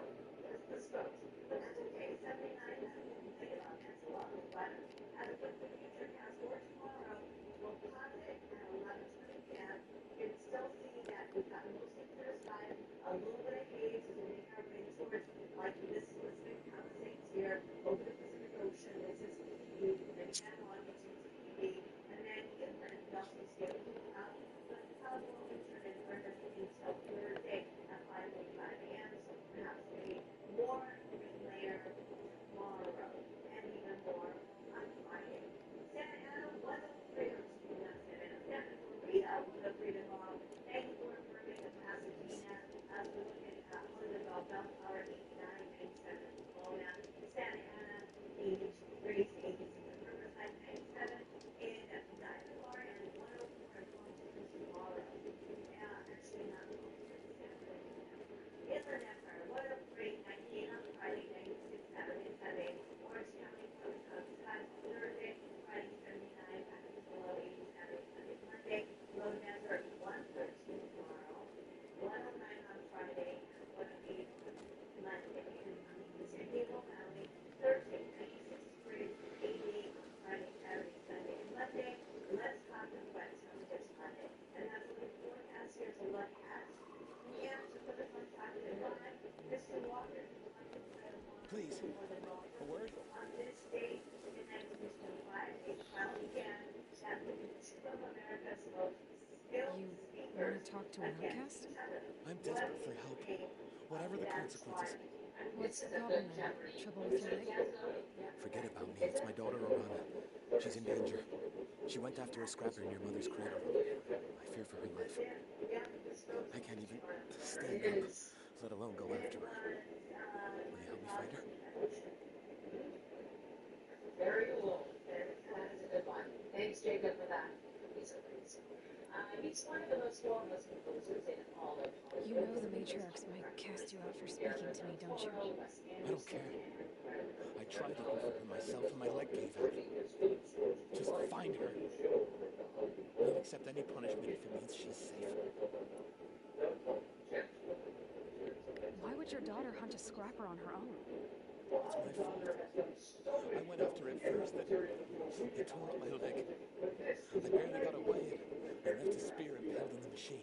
that's the scopes. But that's okay. 79, nothing to complain about. That's a lot of weather. As we look at the future cast for tomorrow, we'll pause it at 11:20 p.m. You can still see that we've got mostly clear skies, a little bit of haze as we make our way towards, like, this is what's been Palisades here, over the Pacific Ocean. This is PB, and then Panama gets into PB, and then inland, we also see a little cloud, but the clouds won't return in earnest until Thursday at 5:45 a.m., so perhaps maybe more green layer tomorrow, and even more on Friday. Santa Ana, 103, Santa Ana, Santa Clarita, 103 tomorrow, 94 in Burbank and Pasadena, as we look at Honolulu, Bellflower, 89, 97 in Pomona, Santa Ana, 82 degrees, 86 in Riverside, 97 in Diamond and 104 in Palm Springs tomorrow. Actually not Palm Springs, San Bernardino. Inland Empire, 103, 98 on Friday, 96 Saturday, Sunday, Orange County, Coast skies on Thursday, Friday, 79, back to below 80 Saturday, Sunday, Monday, Low Desert, 113 tomorrow, 109 on Friday, 108 on Monday, and San Diego Valley, Thursday, 96 degrees, 88 on Friday, Saturday, Sunday, and Monday. Let's talk the wet temperatures Monday. And that's what the forecast here to look at. Yeah, to put this on top of the line, Mr. Walker, please, a word? on this date in 1925, a trial began at the Tube of America's most skilled You want to talk to an outcast? I'm desperate for help, whatever the consequences. What's the problem then? Trouble with your leg? Forget about me. It's my daughter, Orana. She's in danger. She went after a scrapper in your mother's cradle. I fear for her life. I can't even stand up, let alone go after her. Will you help me find her? Very old. Thanks, Jacob, for that. He's one of the most formless composers in all of Hollywood. You know the matriarchs might cast you out for speaking to me, don't you? I don't care. I tried looking for her myself and my leg gave out. Just find her. I'll accept any punishment if it means she's safe. Why would your daughter hunt a scrapper on her own? It's my fault. I went after it first, then it tore up my leg. I barely got away and left a spear impaled in the machine.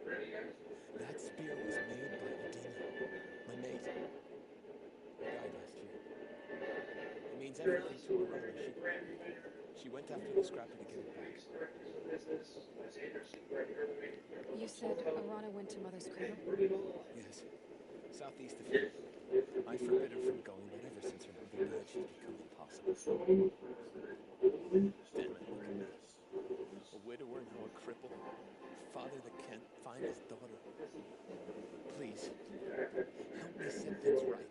That spear was made by Adina, my mate. She died last year. It means everything to her. She went after the scrapper to get it back. You said Arana went to Mother's Cradle? Yes, southeast of here. I forbid her from going, but ever since her mother died, she's become impossible. Damn it, look at me. A widower, now a cripple. A father that can't find his daughter. Please, help me set things right.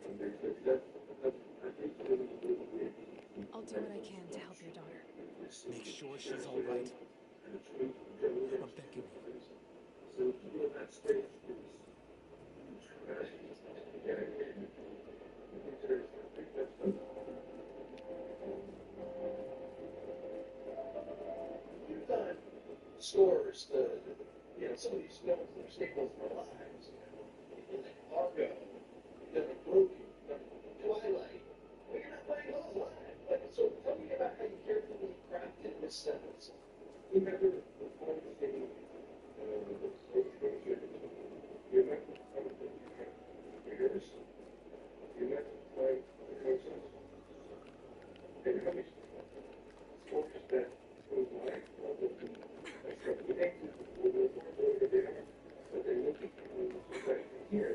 I'll do what I can to help your daughter. Make sure she's all right. I'm begging you. You've done scores, some of these films that are staples of our lives. You've done Argo, you've done Broken, you've done Twilight. Well, you're not playing those live. So tell me about how you carefully crafted this sentence. You remember the point of the you remember the years? You remember the process? And how much focus that was like, but they're looking for here.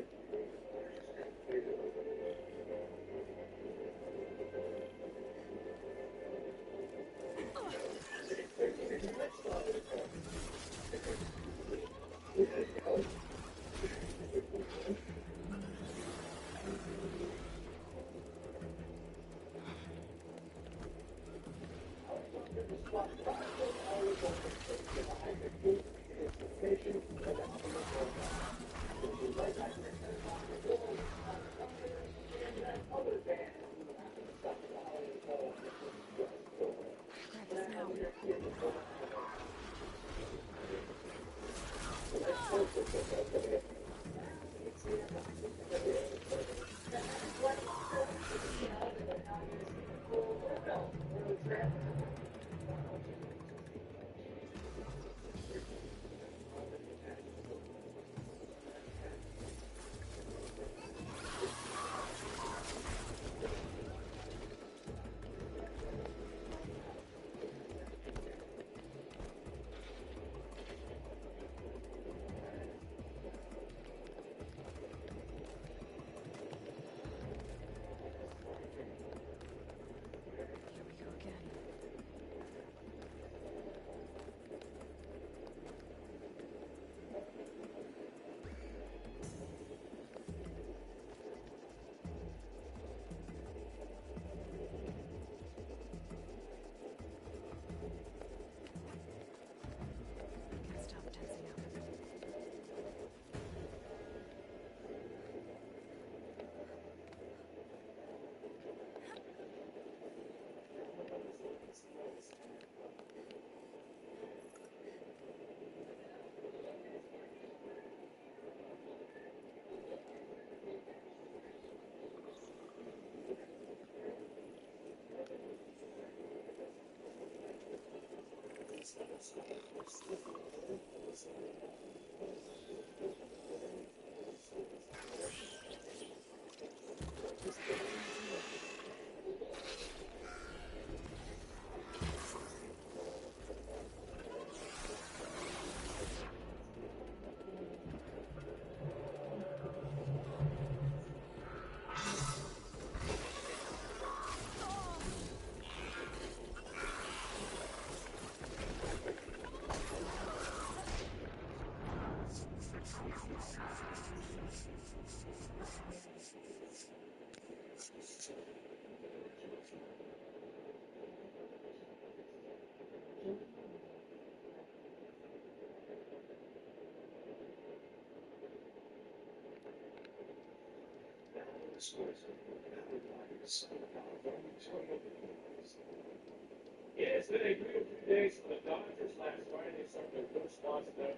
It's been a brutal 2 days for the Dodgers. Last Friday, they suffered their worst loss in their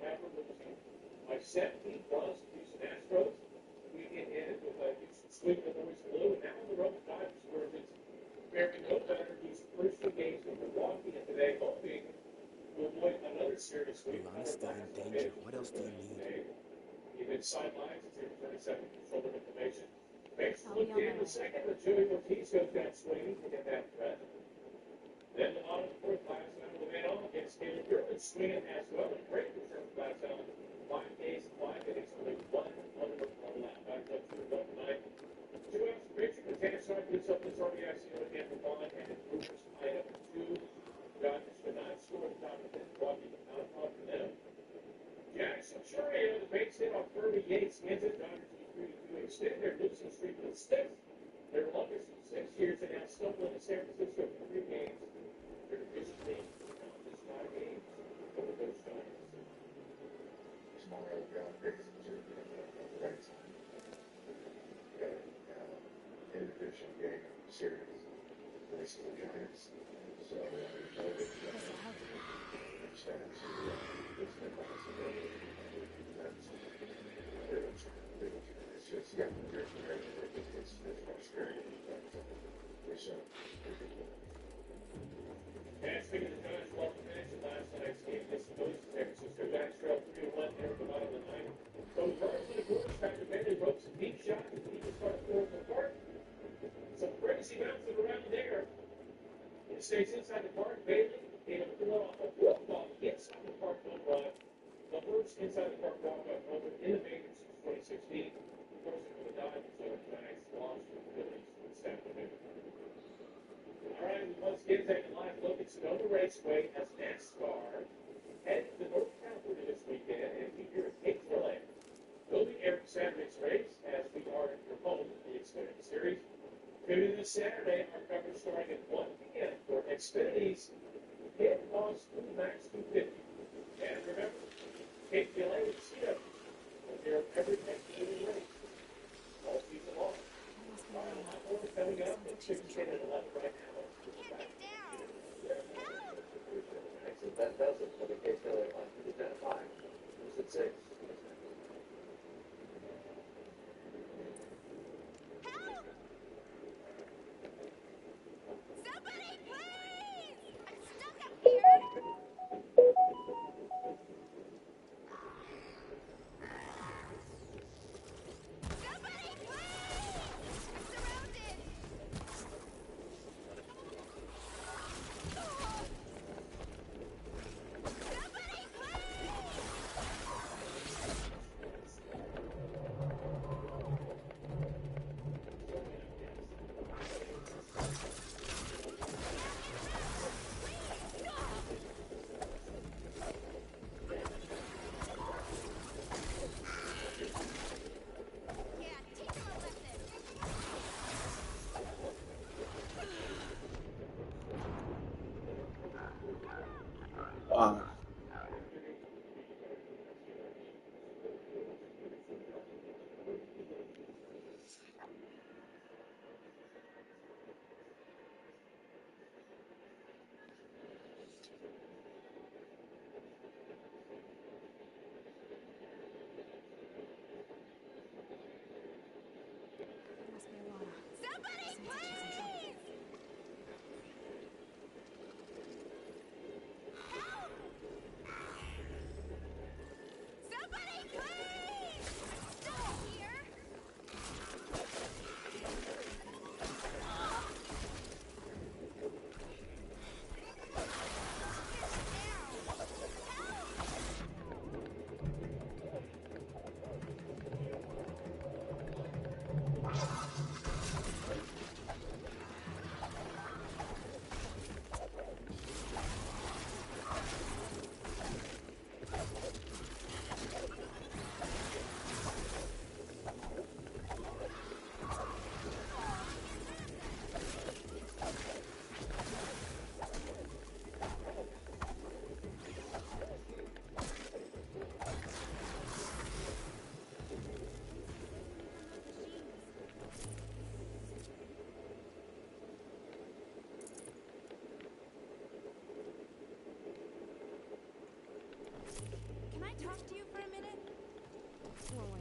ever losing by 17 runs to Houston Astros. The weekend ended with a Houston sweep of the Louis Blue, and now on the road, the Dodgers were just faring no better. These first 2 games with Milwaukee, and today hoping to avoid another serious sweep. Milana's still in danger. What else do you need? He's been sidelined since he returned second from shoulder inflammation. Makes the look in the second, but Joey Ortiz goes down swinging to get that threat. Then the bottom of the fourth, Glasnow with man on against Taylor Gurley swinging as well. A great return for Glasnow. 5 days and 5 innings, only one left. Back up to the tonight. 2 outs for pitching. The tennis side puts up this RBI seal again for Bond and Brewers tied up at 2. Dodgers could not score at the top of the 10th. Milwaukee did not off for them. Jackson Chourio, the base hit on Kirby Yates wins it. Dodgers with 3-2 extend their losing streak to 6. Their longest in 6 years, and now stumbling in San Francisco for 3 games. Their division lead now just 5 games over those Dodgers. Tomorrow, groundbreaking to right side. In division game series, versus the Giants. So, it's just, yeah, it's frustrating. And speaking of the Giants, welcome finish in last night's game. This is San Francisco Giants trail 3-1 there at the bottom of the ninth. So first for the Brewers, Patrick Bailey ropes a deep shot to the Eagles start 4 from the park. Some crazy bouncing around there. It stays inside the park. Bailey able to pull it off a walk ball inside the park on run. The first inside the park walk off over in the majors since 2016. Of course, for the Dodgers, the Giants lost to the Phillies this afternoon. All right, we once again take a live look at Sonoma Raceway as NASCAR heads to North California this weekend and be here at Cape-Relay. We'll be airing Saturday's race as we are your home of the Xfinity Series. Tuning in this Saturday, our coverage starting at 1 p.m. for Xfinity's Hit Loss Max 250. And remember, Cape-Relay with CW will hear every Xfinity race all season long. All right, a lot more coming up at 6:10 and 11 right now. That doesn't for the case that I want to identify. Who's at 6? Somebody, please! I'm stuck up here! Somebody, please! I'm surrounded! Somebody, please! Help!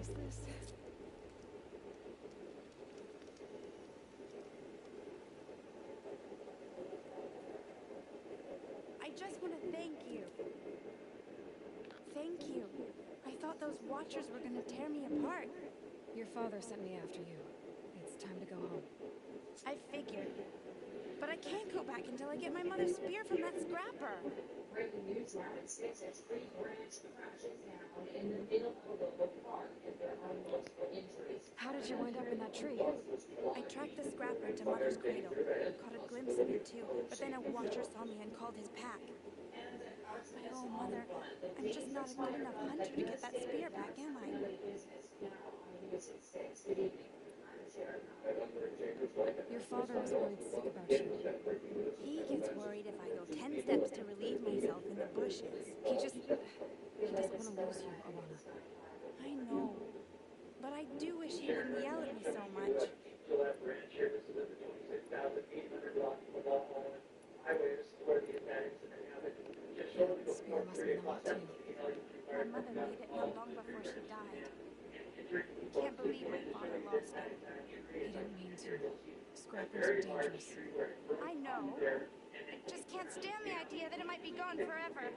is this? I just want to thank you. Thank you. I thought those Watchers were gonna tear me apart. Your father sent me after you. It's time to go home. I figured. But I can't go back until I get my mother's spear from that scrapper. Breaking news now at 6 as Tree Branch crashes down in the middle of a local park and there are multiple injuries. How did you wind up in that tree? I tracked the scrapper to Mother's cradle. Caught a glimpse of it too, but then a Watcher saw me and called his pack. Oh, Mother, I'm just not a good enough hunter to get that spear back, am I? Your father is worried sick about you. He gets worried if I go 10 steps to relieve myself in the bushes. He doesn't want to lose you, Alana. I know, but I do wish he wouldn't yell at me so much. The spear must mean a lot to you. My mother made it not long before she died. Can't believe my father lost it. He didn't mean to. Scrappers are dangerous. I know. I just can't stand the idea that it might be gone forever.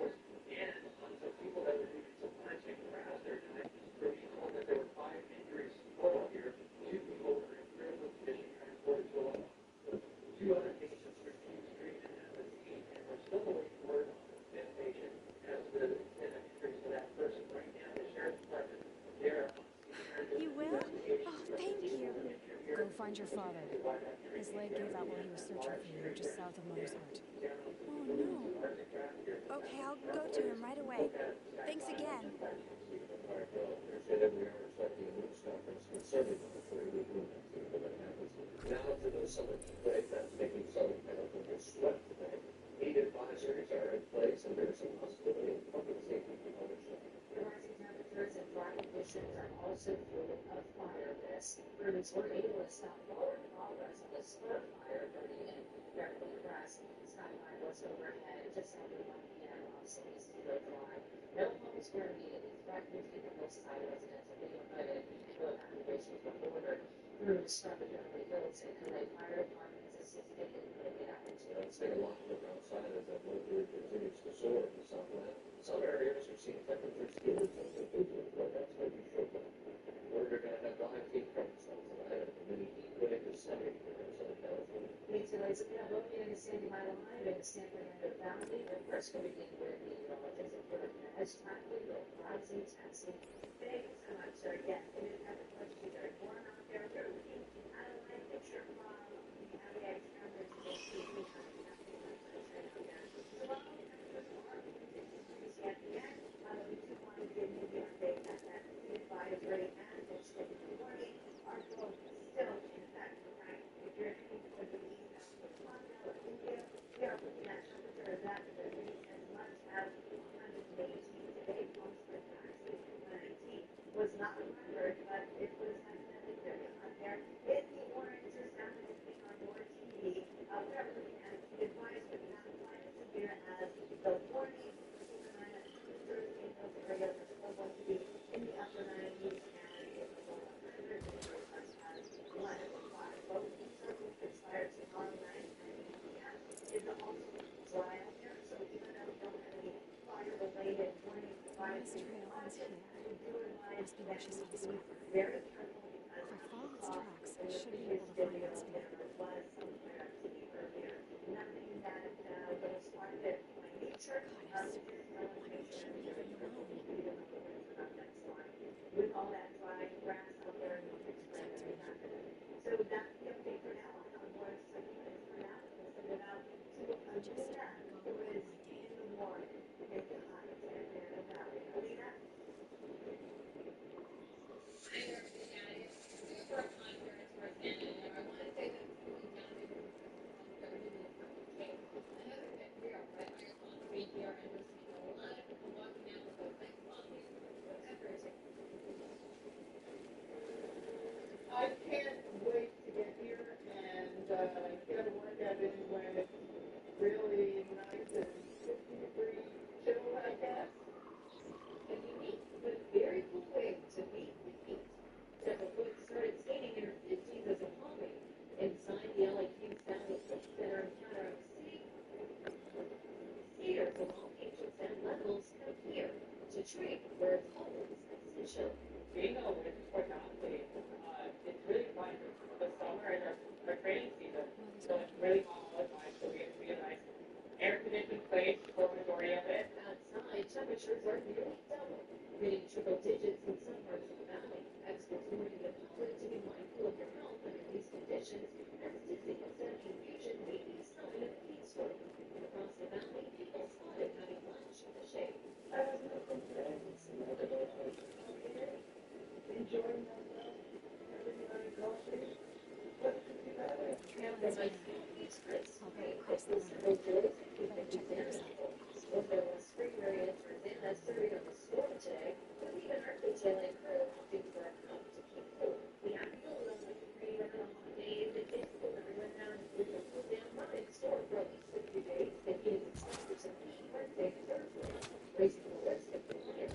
You will? Oh, thank you. Go find your father. His leg gave out while he was searching for you, just south of Mother's Heart. Oh, no. Okay, I'll go to him right away. Thanks again. Now to the Southern Plague that's making Southern California sweat today. Heat advisories are in place and there's a possibility of public safety precautions. The rising temperatures and dry conditions are also fueling a fire risk. Crews were able to stop forward progress of the spur fire burning in Beverly Crest. Skyline was overhead just after 1 p.m. on City Steel Drive. No homes were immediately threatened, even though side residents of the neighborhood. No evacuations were ordered. Crews from the Beverly Hills and LA Fire Department has assisted in putting it out into its Stay along the outside as that mercury continues to soar in the southland. Some areas are seeing temperatures even since the Google forecast may be shaken. We're going to have 19 chromosomes tonight and the mini heat wave is 70 here in Southern California. Today's available in the Sandy Mile Live in the Stanford and Valley. The first will begin with meteorologist and forecast tracking with rising taxi. Thank you so much, sir. Yes, it is kind of much very warm out there. We're looking at a live picture from the LA cameras in the TV. Advisory and extended warning are both still in effect. Right? If you're heading toward the east out of Florida or India, we are looking at temperatures that could reach as much as 118 today. Most of the times, 119 was not a record, but it was definitely very hot there. In the orange is definitely on your TV. We are looking at a heat advisory, not quite as severe as the warning. Temperatures in those areas are still going to be in the upper 90s and in the lower 100s, such as less than 5. Both these circles expire tomorrow night at 8 p.m. It will also dry out there, so even though we don't have any fire-related warnings, This trail ends here. Must be where she saw the scrapper. very careful because If I follow its tracks, I should be able to find that spear. there was somewhere earlier. Nothing that will spark it by nature. With all that dry grass out there, so that's the update for now. On what's taking for now, without too much that, it was in the morning. It's hot in the valley. Alina? I can't wait to get here and get a workout anyway. Really nice and 50-degree chill, I guess. A unique but very cool way to meet the heat. retreat where it's always essential. Being a winter athlete, it's really fun the summer and our training season. So it's really hot all the time, so we have to be a nice air-conditioned place for the majority of it. Outside, temperatures are nearly double, hitting triple digits in some parts of the valley. Experts warning the public to be mindful of their health under these conditions, as dizziness and confusion may be a sign of heat stroke. Across the valley, people spotted having lunch in the shade. I was with some friends, enjoying themselves, having a coffee. What could be better? They might feel these trips great, but this several days could be examinable. When there was spring variant Rosanna serving on the storm today, with even our detailing crew opting for a cup to keep cool. We have no level of rain on hot days, and basically everyone down with a cool down line store for at least a few days, and it is expected to peak Wednesday to Thursday, raising the risk of fire.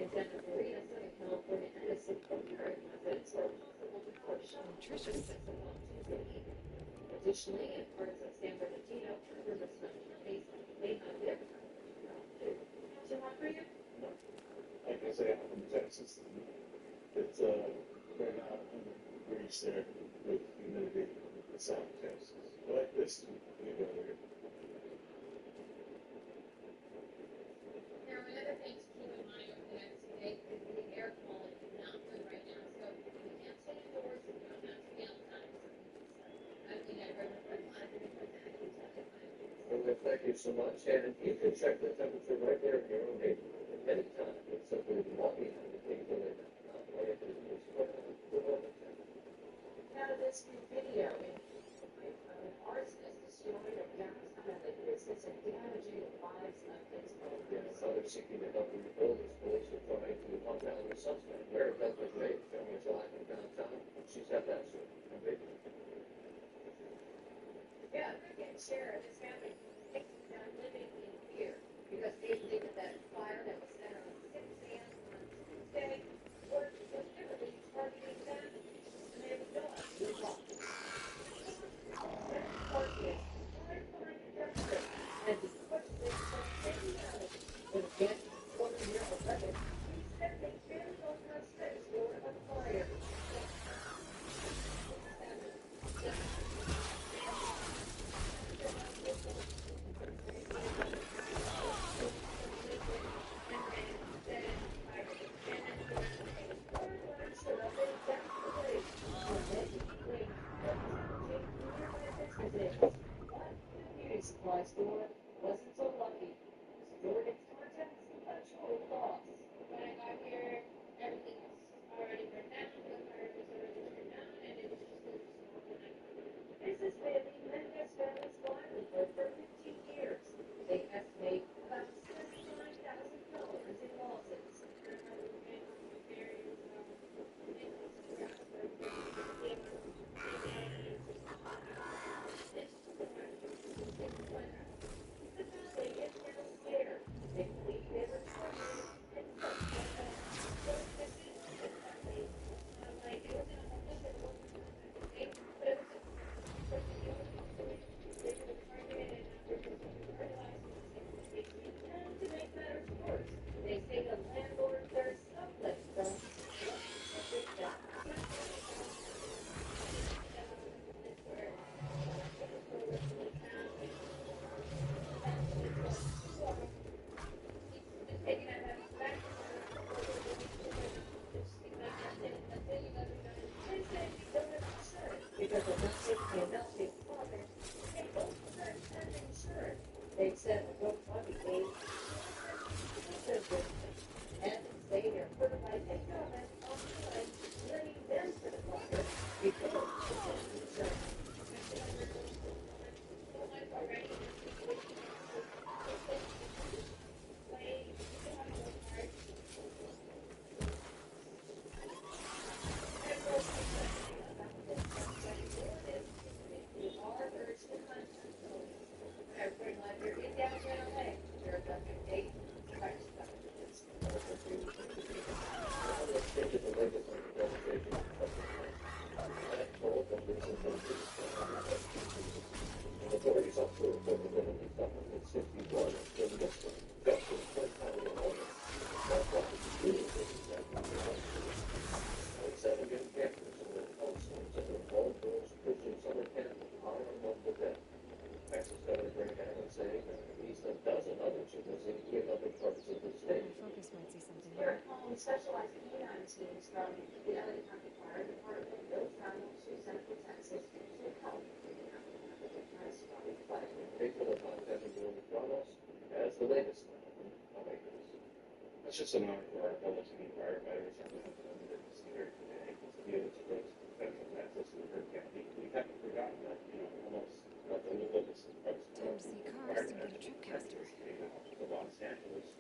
In Santa Maria, Southern California, Edison, O'Hare residents are possible to push on Tuesday evening. Additionally, in parts of San Bernardino and Riverside counties, may have their too hot for you? No. Like I say, I'm from Texas. It's very hot, 100 degrees there with humidity in South Texas. Like this, you go there. There are other things to keep in mind over the next few days because the air quality is not good right now. So if you can't stay indoors, you don't have to be outside. I've been at Well, thank you so much, and you can check the temperature right there in your own neighborhood at any time. It's simply logging on to things that are not related to this Now, this new video an arsonist destroyed a gas pilot business and damaging the lives of its owners. Others seeking to help rebuild this police are trying to hunt down the suspect. Mary Beth McVeigh, filming a July from downtown. She's got that story. Yeah, Rick and Sharon, his family, are living in fear because they believe that fire that was set around 6 a.m. on Tuesday was deliberately targeting them, and they have no idea why. That target is horrifying gesture, and because they took any out when again, 40-year-old record, he said they barely opened her space door on fire. Beauty supply store wasn't so lucky. Stored its contents, a total loss. When I got here, everything was already burned down, the fire was already turned down, and it was just a small one. This has been the Mendez family's livelihood for 15 years. They estimate about $79,000 in losses. The family is now scared. They believe they were targeted specialized canine teams from the LA County Fire Department will travel to Central Texas to help in the aftermath of the catastrophic flood. Grateful to have Devin Williams brought us as the latest. Oh my goodness. It's just an honor for our fellow city firefighters and emergency here today to be able to go to Central Texas and Kern County. We haven't forgotten that, almost nothing to look at some folks. Time to see cars and get a tripcaster. The Los Angeles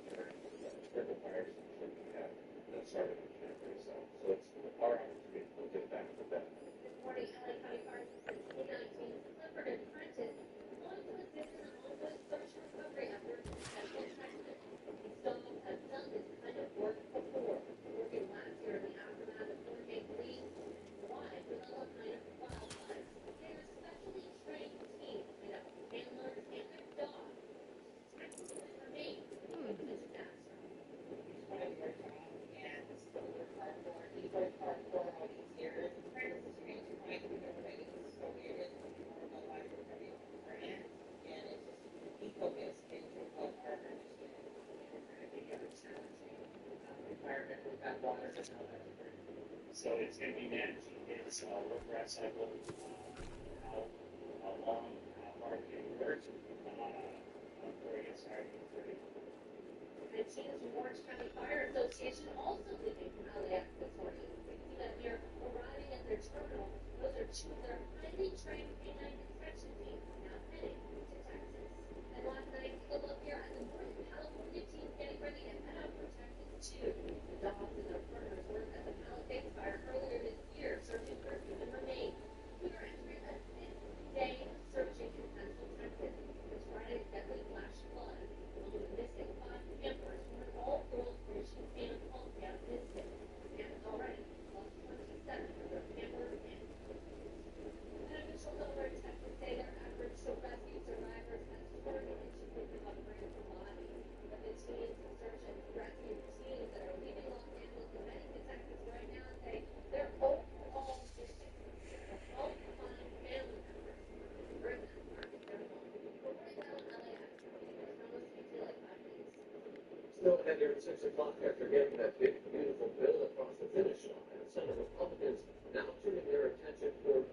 triple fire station we had that started in January. So it's our opportunity to get back to that. This morning, LA County Fire Department canine teams Clifford and Prentice going to assist in an ongoing search and recovery effort in Central Texas. These dogs have done this kind of work before, working last year in the aftermath of Hurricane Lee. Why develop kind of wildlife? They are specially trained teams made up of handlers and their dogs. For me, it's a disaster. So it's going to be managing his work cycle, how long, how hard he works, before he gets started. The teams from Orange County Fire Association also leaving from LAX this morning. You can see that here arriving at their terminal. Those are two of their highly trained canine inspection teams now heading to Texas. And last night, take a look here at the Northern California team getting ready to head out for Texas too. The dogs and their partners worked at the Palisades Fire earlier this year, searching for human remains. We are entering a 6-day searching in Central Texas. This Friday's deadly flash flood. Among the missing 5 campers from an all-girls Christian camp called Camp Mystic. The camp has already lost 27 of their campers and and officials over in Texas say their efforts to rescue survivors has turned into the recovery of the bodies. But the teams, the search and rescue teams that are leaving Los Angeles and heading to Texas right now say their overall mission is to help find family members and bring them back to their home. Reporting now in LAX, there's no CTLA 5 News. Still ahead here at 6 o'clock after getting that big, beautiful bill across the finish line. Senate Republicans now turning their attention toward